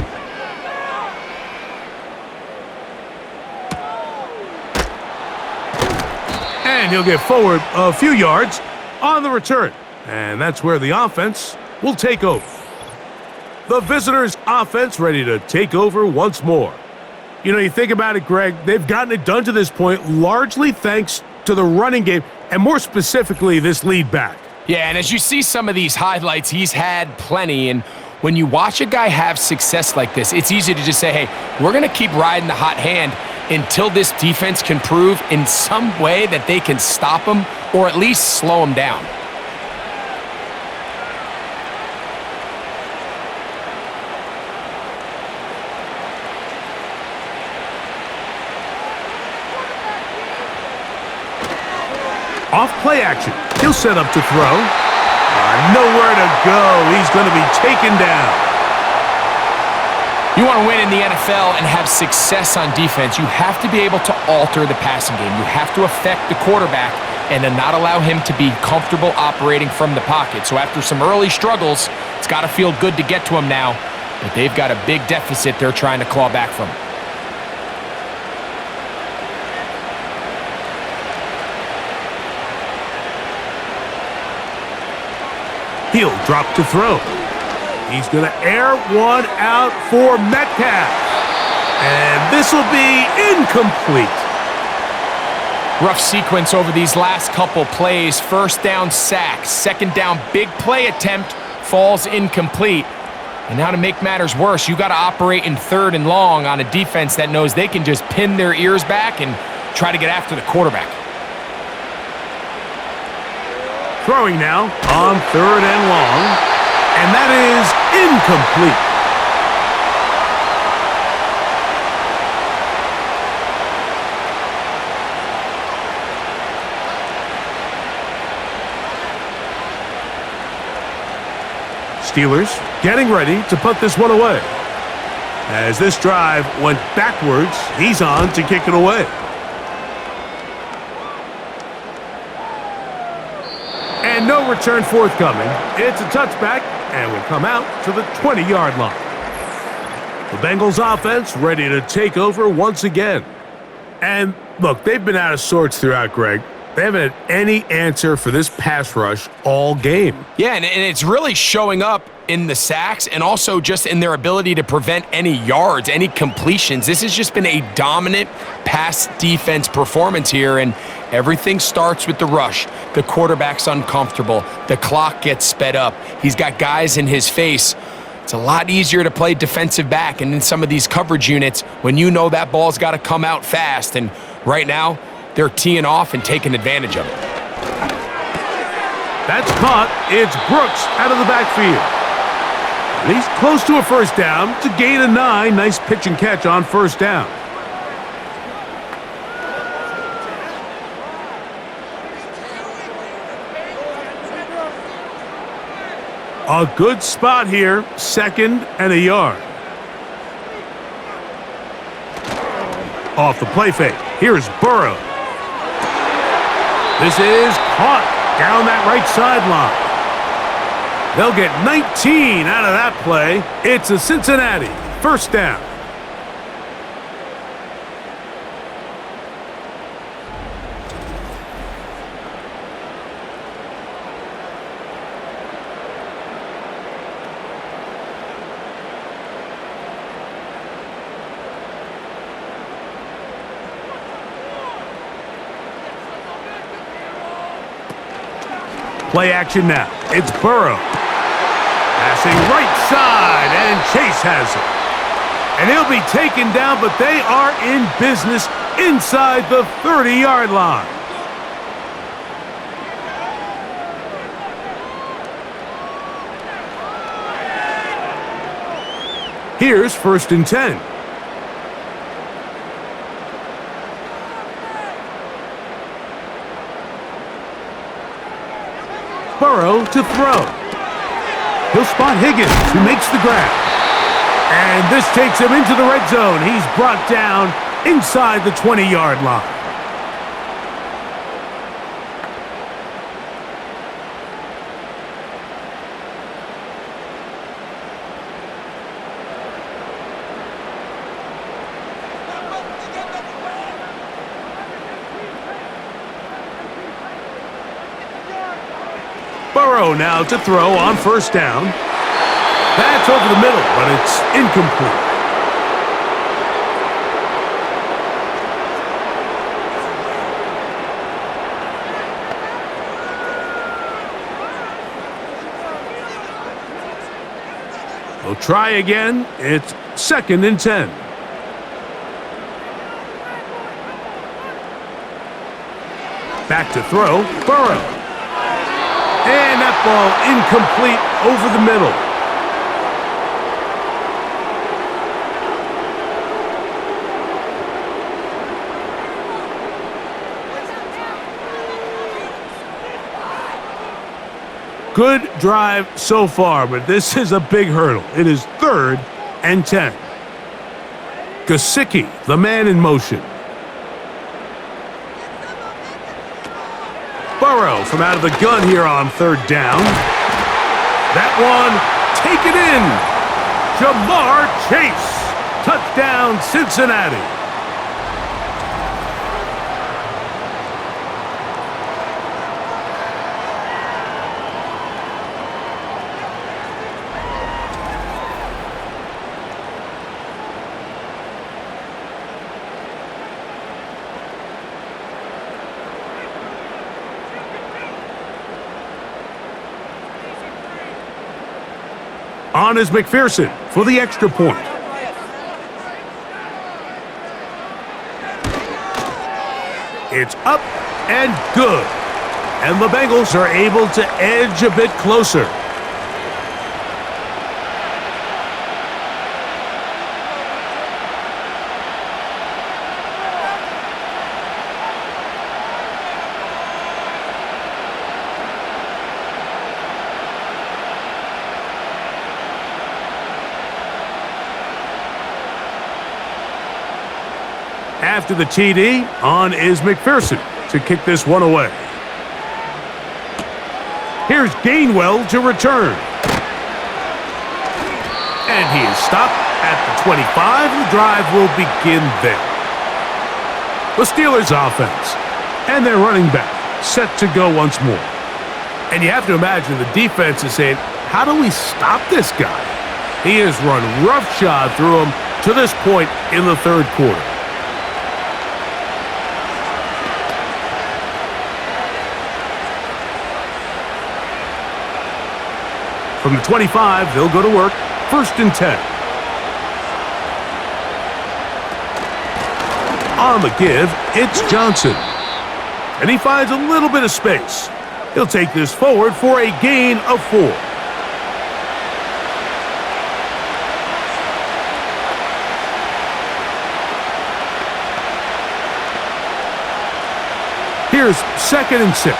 And he'll get forward a few yards on the return. And that's where the offense will take over. The visitors' offense ready to take over once more. You know, you think about it, Greg, they've gotten it done to this point largely thanks to the running game, and more specifically, this lead back. Yeah, and as you see some of these highlights, he's had plenty. And when you watch a guy have success like this, it's easy to just say, hey, we're going to keep riding the hot hand until this defense can prove in some way that they can stop him or at least slow him down. Off play action. He'll set up to throw. Nowhere to go. He's going to be taken down. You want to win in the NFL and have success on defense, you have to be able to alter the passing game. You have to affect the quarterback and then not allow him to be comfortable operating from the pocket. So after some early struggles, it's got to feel good to get to him now, but they've got a big deficit they're trying to claw back from. He'll drop to throw. He's going to air one out for Metcalf. And this will be incomplete. Rough sequence over these last couple plays. 1st down sack. 2nd down big play attempt falls incomplete. And now to make matters worse, you got to operate in 3rd and long on a defense that knows they can just pin their ears back and try to get after the quarterback. Throwing now on 3rd and long, and that is incomplete. Steelers getting ready to put this one away. As this drive went backwards, he's on to kick it away. And no return forthcoming. It's a touchback, and will come out to the 20-yard line. The Bengals offense ready to take over once again. And look, they've been out of sorts throughout, Greg. They haven't had any answer for this pass rush all game. Yeah, and it's really showing up in the sacks and also just in their ability to prevent any yards, any completions. This has just been a dominant pass defense performance here, and everything starts with the rush. The quarterback's uncomfortable. The clock gets sped up. He's got guys in his face. It's a lot easier to play defensive back and in some of these coverage units when you know that ball's got to come out fast, and right now they're teeing off and taking advantage of it. That's caught. It's Brooks out of the backfield. And he's close to a 1st down to gain a 9. Nice pitch and catch on 1st down. A good spot here, 2nd and a yard. Off the play fake, here's Burrow. This is caught down that right sideline. They'll get 19 out of that play. It's a Cincinnati 1st down. Play action now. It's Burrow. Passing right side, and Chase has it. And he'll be taken down, but they are in business inside the 30-yard line. Here's 1st and 10. Burrow to throw. He'll spot Higgins, who makes the grab. And this takes him into the red zone. He's brought down inside the 20-yard line. Burrow now to throw on 1st down. That's over the middle, but it's incomplete. They'll try again. It's 2nd and 10. Back to throw, Burrow. And that ball incomplete over the middle. Good drive so far, but this is a big hurdle. It is 3rd and 10. Gesicki, the man in motion. Burrow from out of the gun here on 3rd down. That one taken in. Jamar Chase. Touchdown, Cincinnati. On is McPherson for the extra point. It's up and good. And the Bengals are able to edge a bit closer. After the TD, on is McPherson to kick this one away. Here's Gainwell to return. And he is stopped at the 25. The drive will begin there. The Steelers offense and their running back set to go once more. And you have to imagine the defense is saying, how do we stop this guy? He has run roughshod through him to this point in the 3rd quarter. From the 25, they'll go to work. 1st and 10. On the give, it's Johnson. And he finds a little bit of space. He'll take this forward for a gain of 4. Here's 2nd and 6.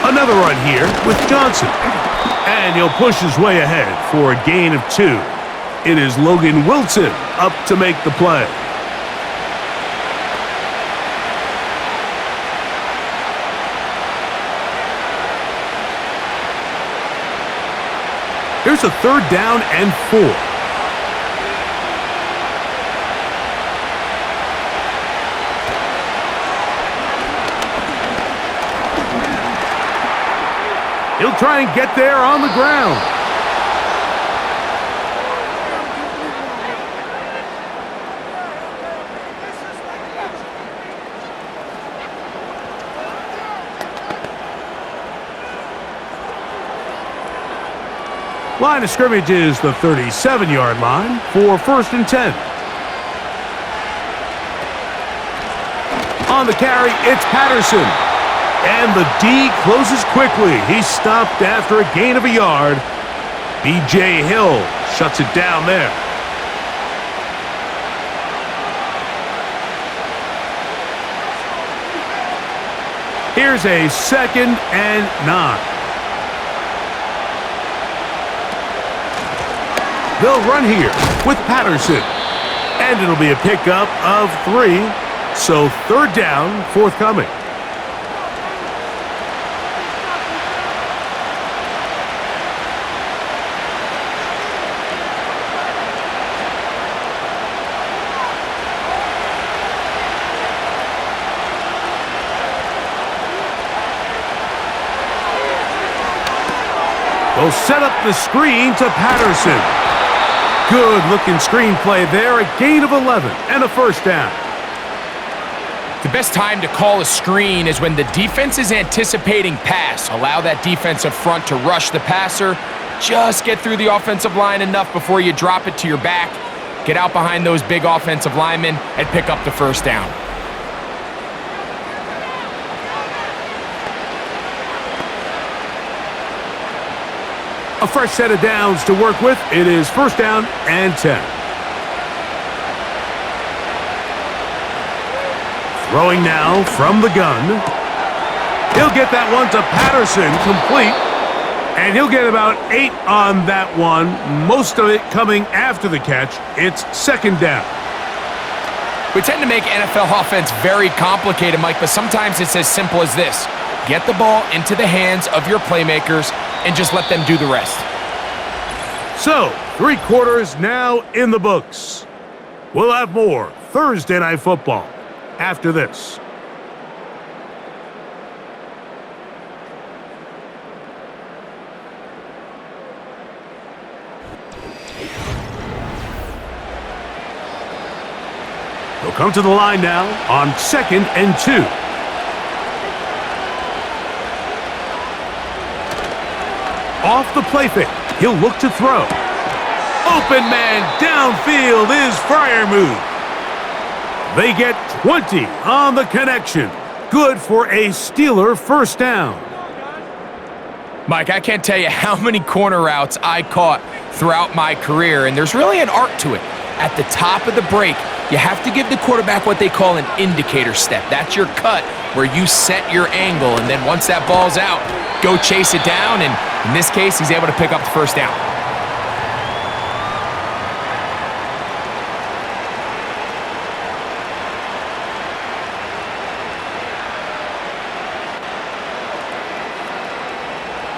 Another run here with Johnson. And he'll push his way ahead for a gain of 2. It is Logan Wilson up to make the play. Here's a 3rd down and 4. He'll try and get there on the ground. Line of scrimmage is the 37-yard line for 1st and 10. On the carry, it's Patterson. And the D closes quickly. He's stopped after a gain of a yard. B.J. Hill shuts it down there. Here's a 2nd and 9. They'll run here with Patterson. And it'll be a pickup of 3. So 3rd down, forthcoming. They'll set up the screen to Patterson. Good-looking screenplay there, a gain of 11 and a 1st down. The best time to call a screen is when the defense is anticipating pass. Allow that defensive front to rush the passer. Just get through the offensive line enough before you drop it to your back. Get out behind those big offensive linemen and pick up the 1st down. A fresh set of downs to work with. It is 1st down and 10. Throwing now from the gun. He'll get that one to Patterson, complete. And he'll get about 8 on that one, most of it coming after the catch. It's 2nd down. We tend to make NFL offense very complicated, Mike, but sometimes it's as simple as this. Get the ball into the hands of your playmakers and just let them do the rest. So, 3 quarters now in the books. We'll have more Thursday Night Football after this. They'll come to the line now on 2nd and 2. Off the play fake, he'll look to throw. Open man downfield is Freiermuth. They get 20 on the connection. Good for a Steeler 1st down. Mike, I can't tell you how many corner routes I caught throughout my career, and there's really an art to it. At the top of the break, you have to give the quarterback what they call an indicator step. That's your cut where you set your angle, and then once that ball's out, go chase it down, and in this case, he's able to pick up the 1st down.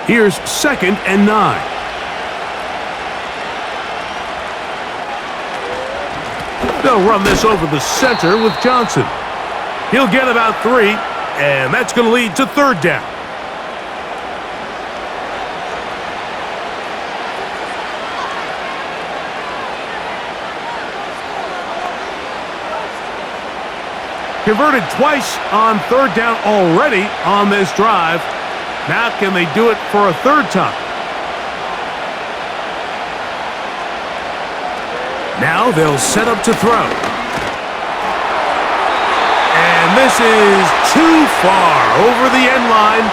Here's 2nd and 9. They'll run this over the center with Johnson. He'll get about 3, and that's going to lead to 3rd down. Converted twice on 3rd down already on this drive. Now can they do it for a 3rd time? Now they'll set up to throw. And this is too far over the end line.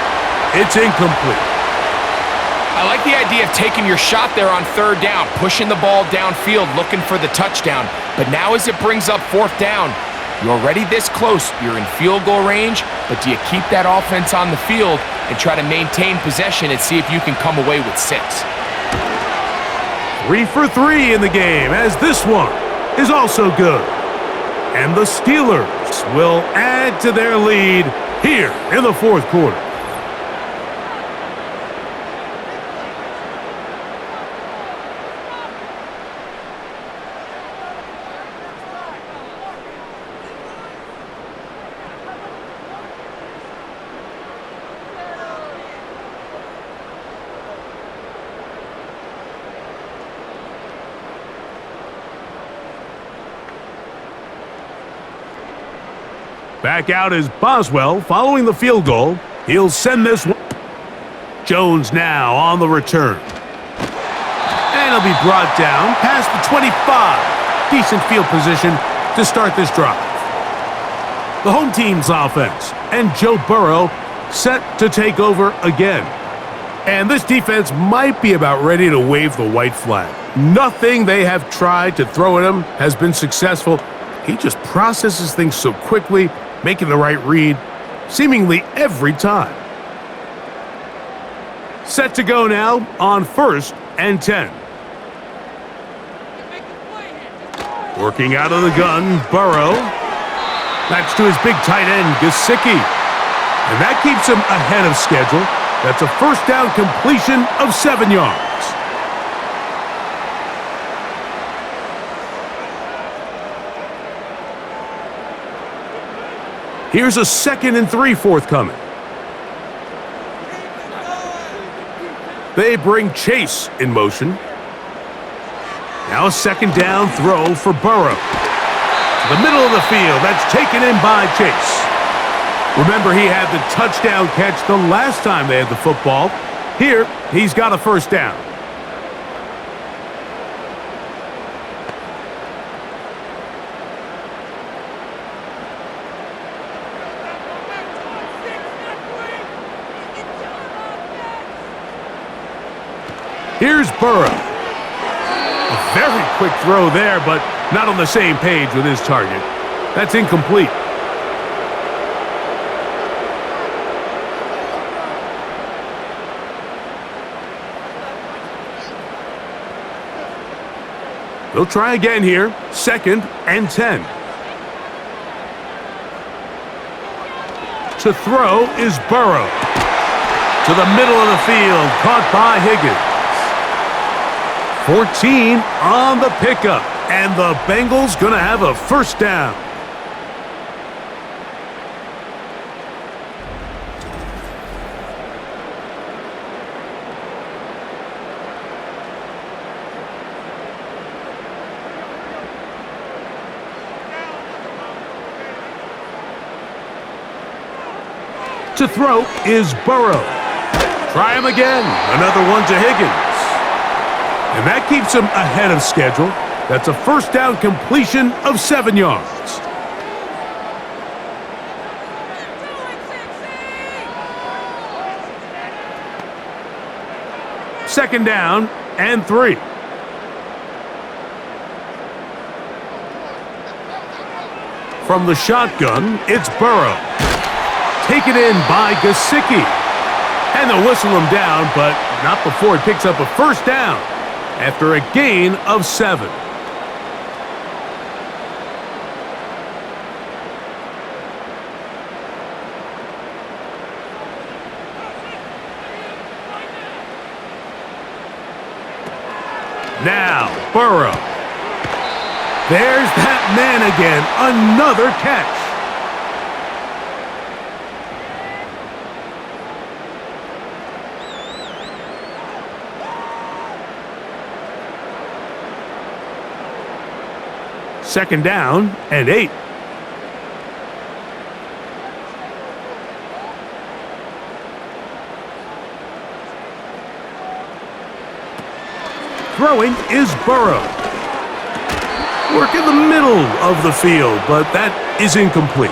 It's incomplete. I like the idea of taking your shot there on 3rd down, pushing the ball downfield, looking for the touchdown. But now as it brings up 4th down, you're already this close. You're in field goal range, but do you keep that offense on the field and try to maintain possession and see if you can come away with 6. 3 for 3 in the game, as this one is also good. And the Steelers will add to their lead here in the fourth quarter. Back out is Boswell following the field goal. He'll send this one. Jones now on the return. And he'll be brought down past the 25. Decent field position to start this drive. The home team's offense and Joe Burrow set to take over again. And this defense might be about ready to wave the white flag. Nothing they have tried to throw at him has been successful. He just processes things so quickly, making the right read seemingly every time. Set to go now on 1st and 10. Working out of the gun, Burrow. That's to his big tight end, Gesicki. And that keeps him ahead of schedule. That's a first down completion of 7 yards. Here's a 2nd and 3 forthcoming. They bring Chase in motion. Now a 2nd down throw for Burrow. To the middle of the field. That's taken in by Chase. Remember, he had the touchdown catch the last time they had the football. Here, he's got a first down. Here's Burrow. A very quick throw there, but not on the same page with his target. That's incomplete. They'll try again here. 2nd and 10. To throw is Burrow. To the middle of the field, caught by Higgins. 14 on the pickup, and the Bengals gonna have a first down. To throw is Burrow. Try him again. Another one to Higgins. And that keeps him ahead of schedule. That's a first down completion of 7 yards. Second down and 3. From the shotgun, it's Burrow. Taken in by Gesicki. And they'll whistle him down, but not before he picks up a first down after a gain of 7. Now, Burrow. There's that man again. Another catch. Second down and 8. Throwing is Burrow. Work in the middle of the field, but that is incomplete.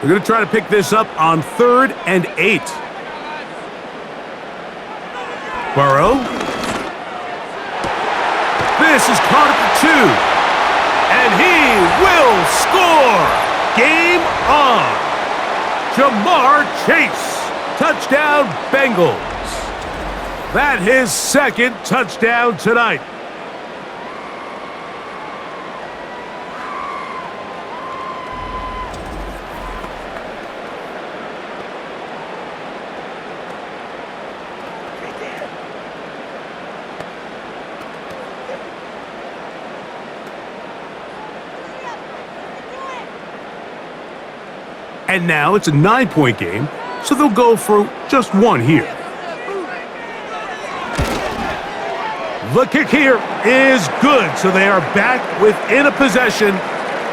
They're going to try to pick this up on 3rd and 8. Burrow This is caught at the 2. And he will score. Game on. Jamar Chase. Touchdown, Bengals. That's his second touchdown tonight. And now it's a 9-point game, so they'll go for just one here. The kick here is good, so they are back within a possession.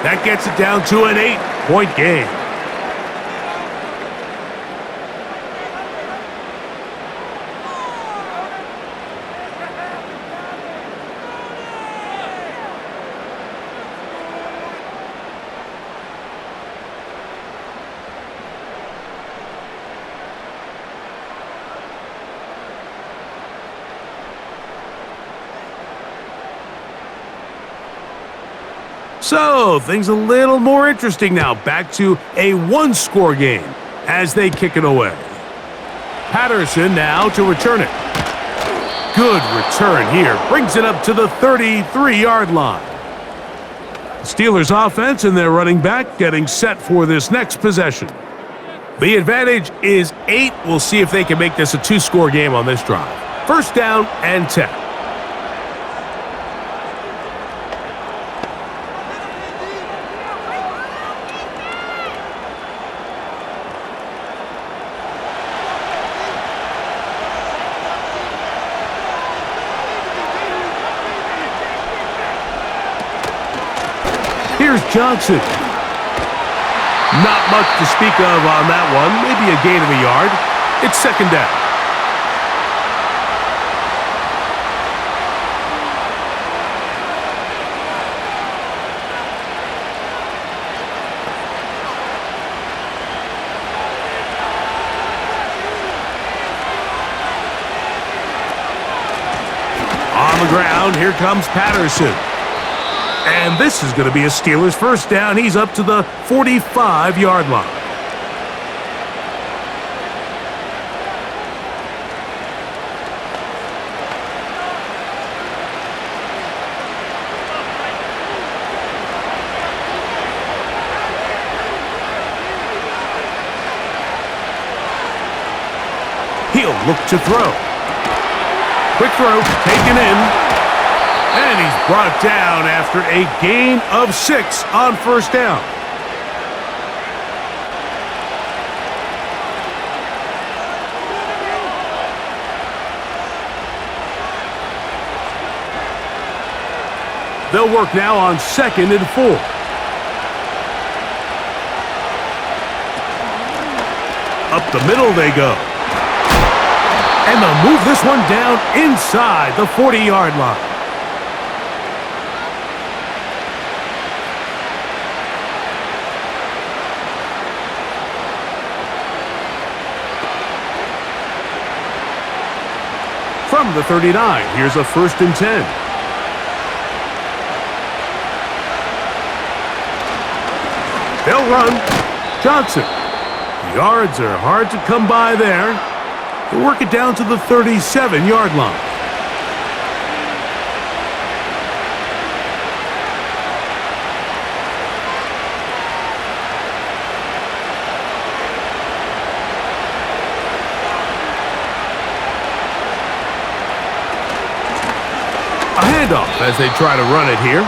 That gets it down to an 8-point game. So, things a little more interesting now. Back to a one-score game as they kick it away. Patterson now to return it. Good return here. Brings it up to the 33-yard line. Steelers offense and their running back getting set for this next possession. The advantage is 8. We'll see if they can make this a 2-score game on this drive. First down and 10. Here's Johnson. Not much to speak of on that one. Maybe a gain of a yard. It's second down. On the ground, here comes Patterson. And this is going to be a Steelers first down. He's up to the 45-yard line. He'll look to throw. Quick throw, taken in. And he's brought down after a gain of 6 on first down. They'll work now on 2nd and 4. Up the middle they go. And they'll move this one down inside the 40-yard line. From the 39, here's a 1st and 10. They'll run. Johnson. The yards are hard to come by there. They'll work it down to the 37-yard line. A handoff as they try to run it here.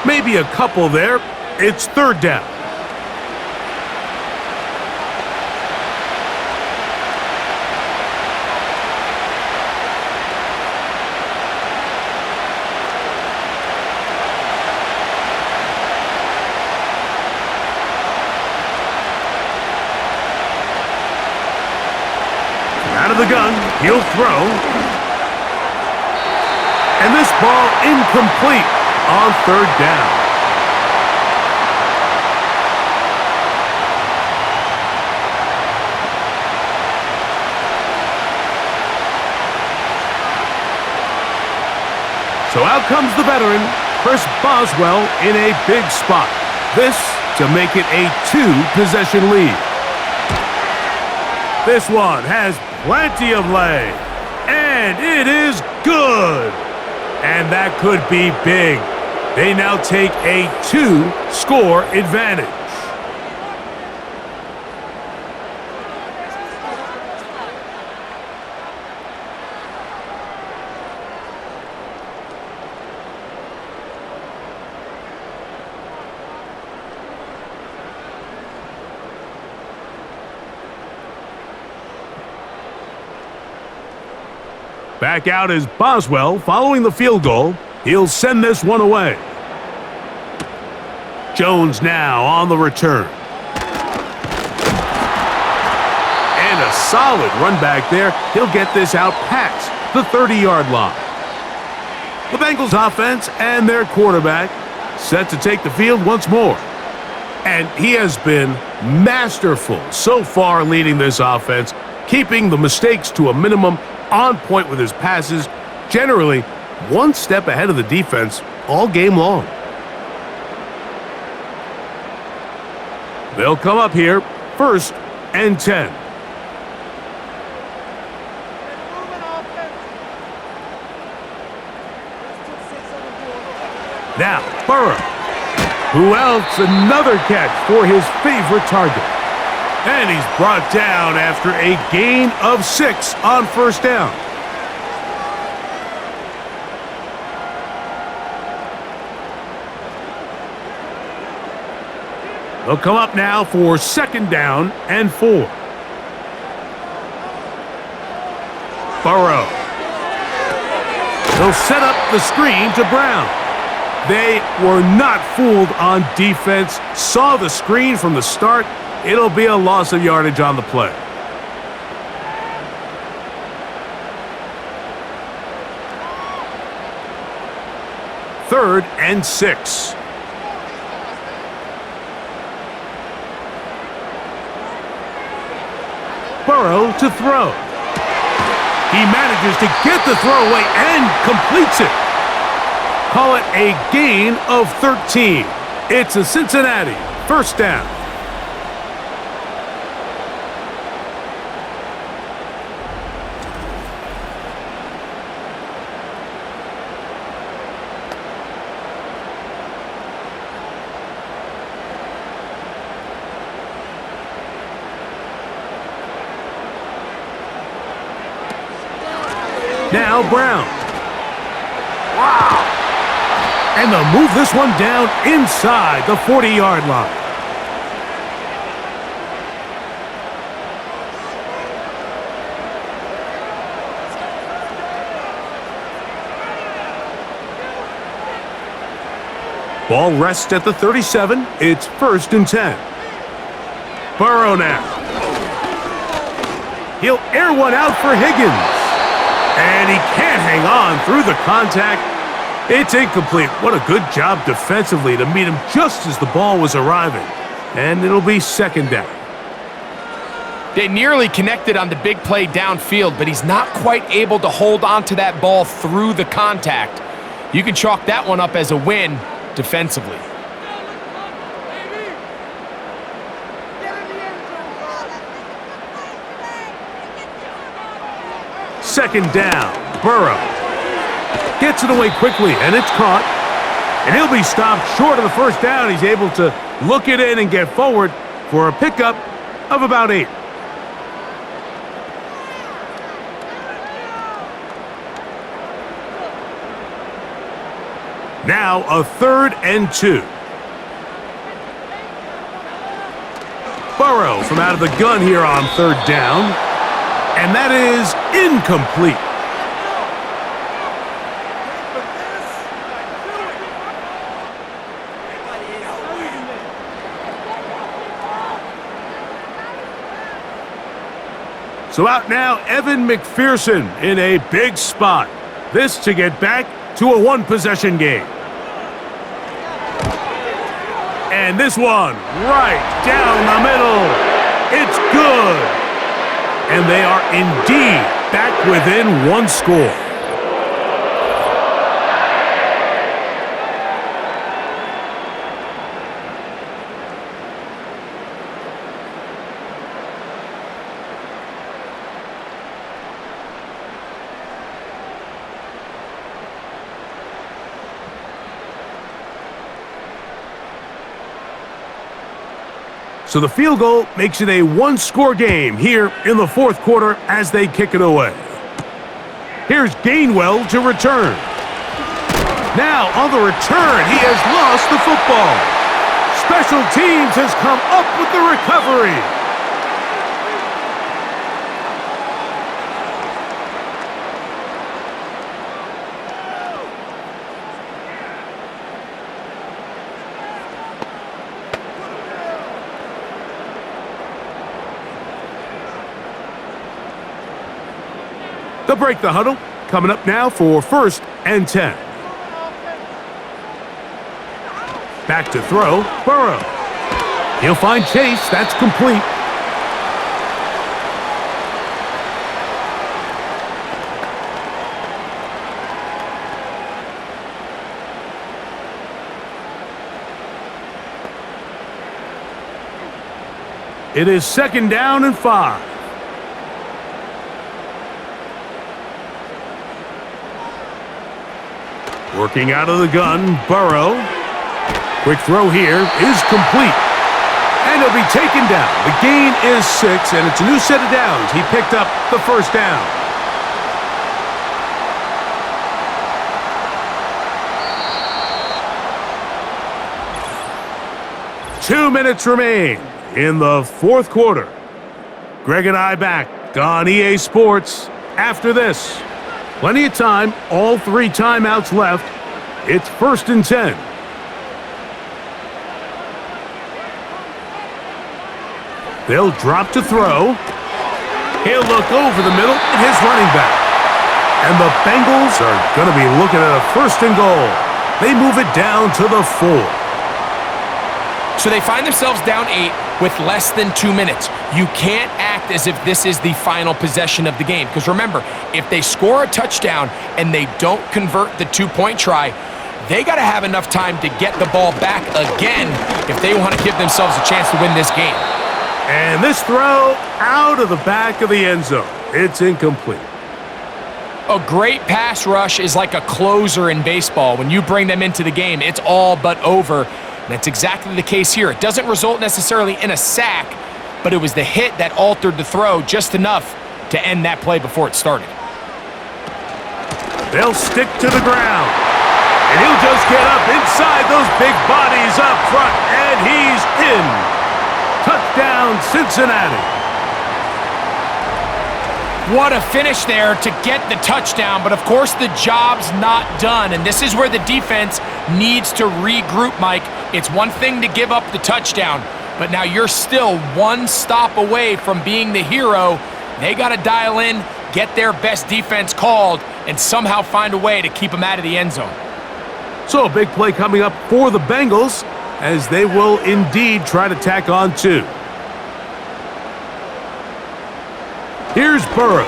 Maybe a couple there. It's third down. Out of the gun, he'll throw. And this ball incomplete on third down. So out comes the veteran, Chris Boswell, in a big spot. This to make it a 2-possession lead. This one has plenty of leg, and it is good. And that could be big. They now take a 2-score advantage. Back out is Boswell following the field goal. He'll send this one away. Jones now on the return. And a solid run back there. He'll get this out past the 30-yard line. The Bengals offense and their quarterback set to take the field once more. And he has been masterful so far leading this offense, keeping the mistakes to a minimum, on point with his passes, generally one step ahead of the defense all game long. They'll come up here, 1st and 10. Now, Burrow. Who else? Another catch for his favorite target. And he's brought down after a gain of 6 on 1st down. They'll come up now for 2nd down and 4. Burrow. They'll set up the screen to Brown. They were not fooled on defense, saw the screen from the start. It'll be a loss of yardage on the play. Third and 6. Burrow to throw. He manages to get the throw away and completes it. Call it a gain of 13. It's a Cincinnati 1st down. Now Brown. Wow. And they'll move this one down inside the 40-yard line. Ball rests at the 37. It's 1st and 10. Burrow now. He'll air one out for Higgins. And he can't hang on through the contact. It's incomplete. What a good job defensively to meet him just as the ball was arriving. And it'll be 2nd down. They nearly connected on the big play downfield, but he's not quite able to hold on to that ball through the contact. You can chalk that one up as a win defensively. Second down, Burrow. Gets it away quickly, and it's caught. And he'll be stopped short of the 1st down. He's able to look it in and get forward for a pickup of about 8. Now a 3rd and 2. Burrow from out of the gun here on 3rd down. And that is incomplete. So out now, Evan McPherson in a big spot. This to get back to a 1-possession game. And this one right down the middle. It's good. And they are indeed back within 1 score. So the field goal makes it a one-score game here in the fourth quarter as they kick it away. Here's Gainwell to return. Now on the return, he has lost the football. Special teams has come up with the recovery. They'll break the huddle. Coming up now for 1st and 10. Back to throw, Burrow. He'll find Chase. That's complete. It is 2nd down and 5. Working out of the gun, Burrow. Quick throw here is complete. And he'll be taken down. The gain is 6, and it's a new set of downs. He picked up the 1st down. Two minutes remain in the fourth quarter. Greg and I back on EA Sports after this. Plenty of time, all 3 timeouts left. It's 1st and 10. They'll drop to throw. He'll look over the middle at his running back. And the Bengals are going to be looking at a 1st and goal. They move it down to the 4. So they find themselves down 8 with less than 2 minutes. You can't act as if this is the final possession of the game. Because remember, if they score a touchdown and they don't convert the 2-point try, they got to have enough time to get the ball back again if they want to give themselves a chance to win this game. And this throw out of the back of the end zone. It's incomplete. A great pass rush is like a closer in baseball. When you bring them into the game, it's all but over. And that's exactly the case here. It doesn't result necessarily in a sack, but it was the hit that altered the throw just enough to end that play before it started. They'll stick to the ground. And he'll just get up inside those big bodies up front. And he's in. Touchdown, Cincinnati. What a finish there to get the touchdown, but of course the job's not done, and this is where the defense needs to regroup, Mike. It's one thing to give up the touchdown, but now you're still one stop away from being the hero. They got to dial in, get their best defense called, and somehow find a way to keep them out of the end zone. So a big play coming up for the Bengals, as they will indeed try to tack on 2. Here's Burrow.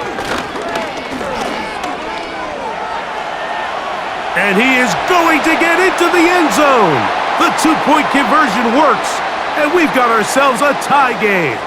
And he is going to get into the end zone. The 2-point conversion works, and we've got ourselves a tie game.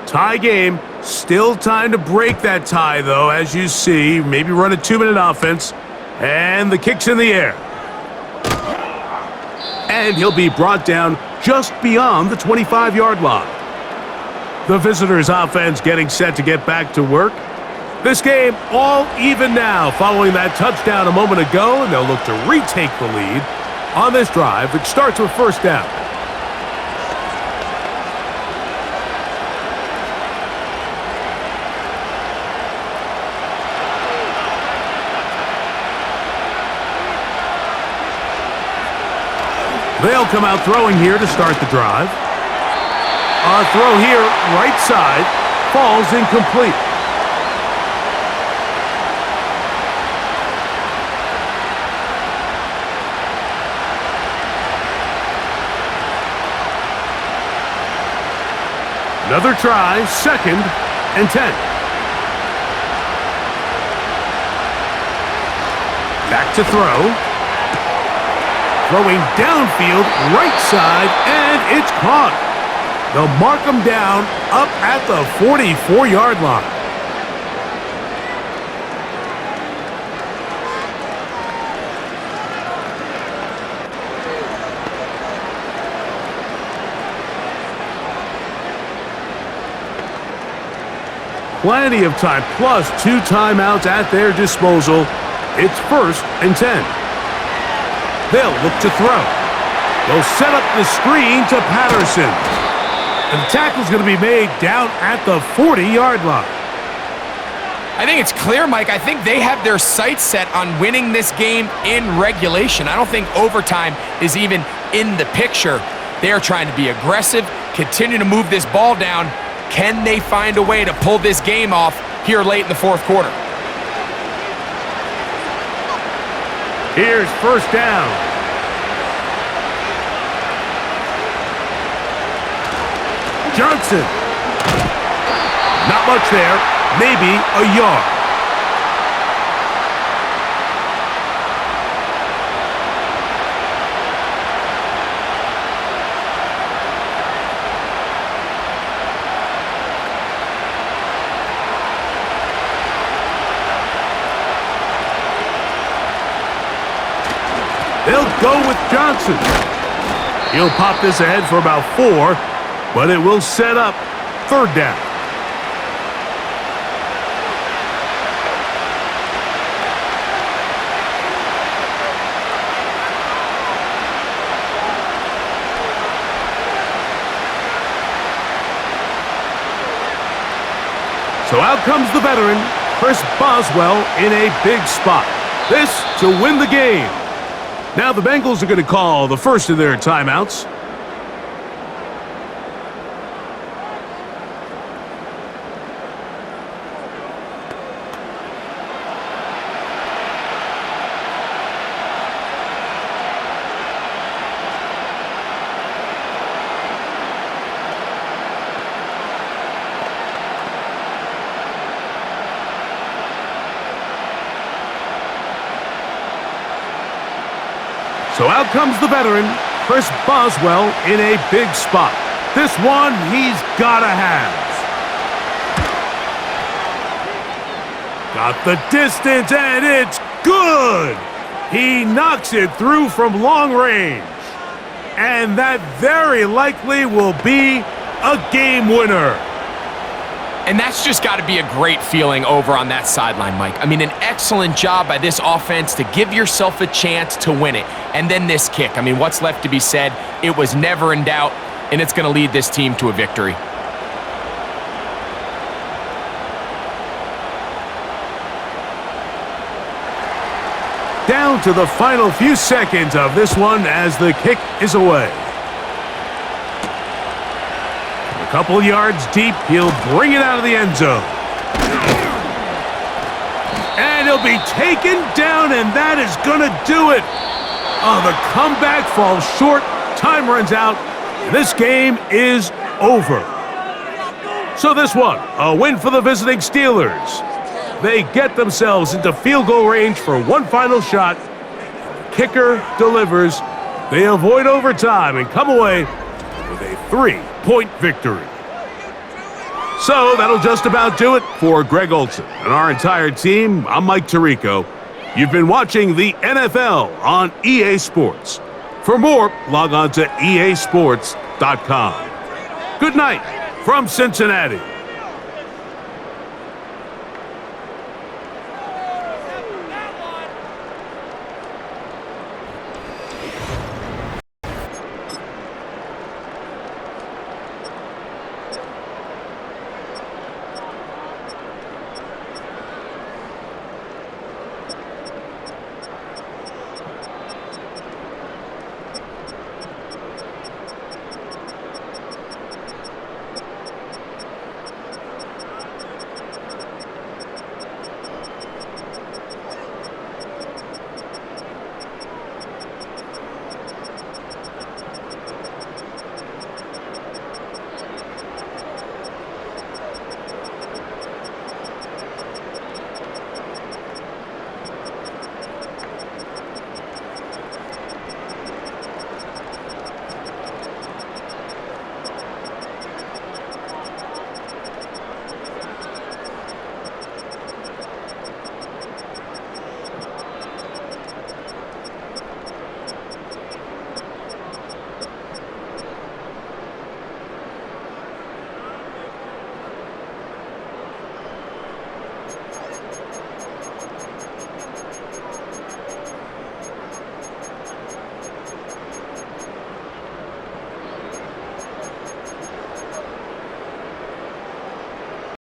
Tie game. Still time to break that tie, though, as you see. Maybe run a 2-minute offense. And the kick's in the air. And he'll be brought down just beyond the 25-yard line. The visitors' offense getting set to get back to work. This game all even now following that touchdown a moment ago, and they'll look to retake the lead on this drive, which starts with 1st down. They'll come out throwing here to start the drive. Throw here, right side, falls incomplete. Another try, 2nd and 10. Back to throw. Throwing downfield, right side, and it's caught. They'll mark him down up at the 44-yard line. Plenty of time, plus 2 timeouts at their disposal. It's 1st and 10. They'll look to throw. They'll set up the screen to Patterson. And the tackle's going to be made down at the 40-yard line. I think it's clear, Mike. I think they have their sights set on winning this game in regulation. I don't think overtime is even in the picture. They are trying to be aggressive, continue to move this ball down. Can they find a way to pull this game off here late in the 4th quarter? Here's 1st down. Johnson. Not much there. Maybe a yard. They'll go with Johnson. He'll pop this ahead for about 4, but it will set up 3rd down. So out comes the veteran, Chris Boswell, in a big spot. This to win the game. Now the Bengals are going to call the first of their timeouts. So out comes the veteran, Chris Boswell, in a big spot. This one he's got to have. Got the distance, and it's good. He knocks it through from long range. And that very likely will be a game winner. And that's just got to be a great feeling over on that sideline, Mike. I mean, an excellent job by this offense to give yourself a chance to win it. And then this kick. I mean, what's left to be said? It was never in doubt, and it's going to lead this team to a victory. Down to the final few seconds of this one as the kick is away. A couple yards deep, he'll bring it out of the end zone. And he'll be taken down, and that is going to do it. Oh, the comeback falls short, time runs out, and this game is over. So this one, a win for the visiting Steelers. They get themselves into field goal range for one final shot. Kicker delivers. They avoid overtime and come away with a 3-point victory. So that'll just about do it for Greg Olson and our entire team. I'm Mike Tirico. You've been watching the NFL on EA Sports. For more, log on to easports.com. Good night from Cincinnati.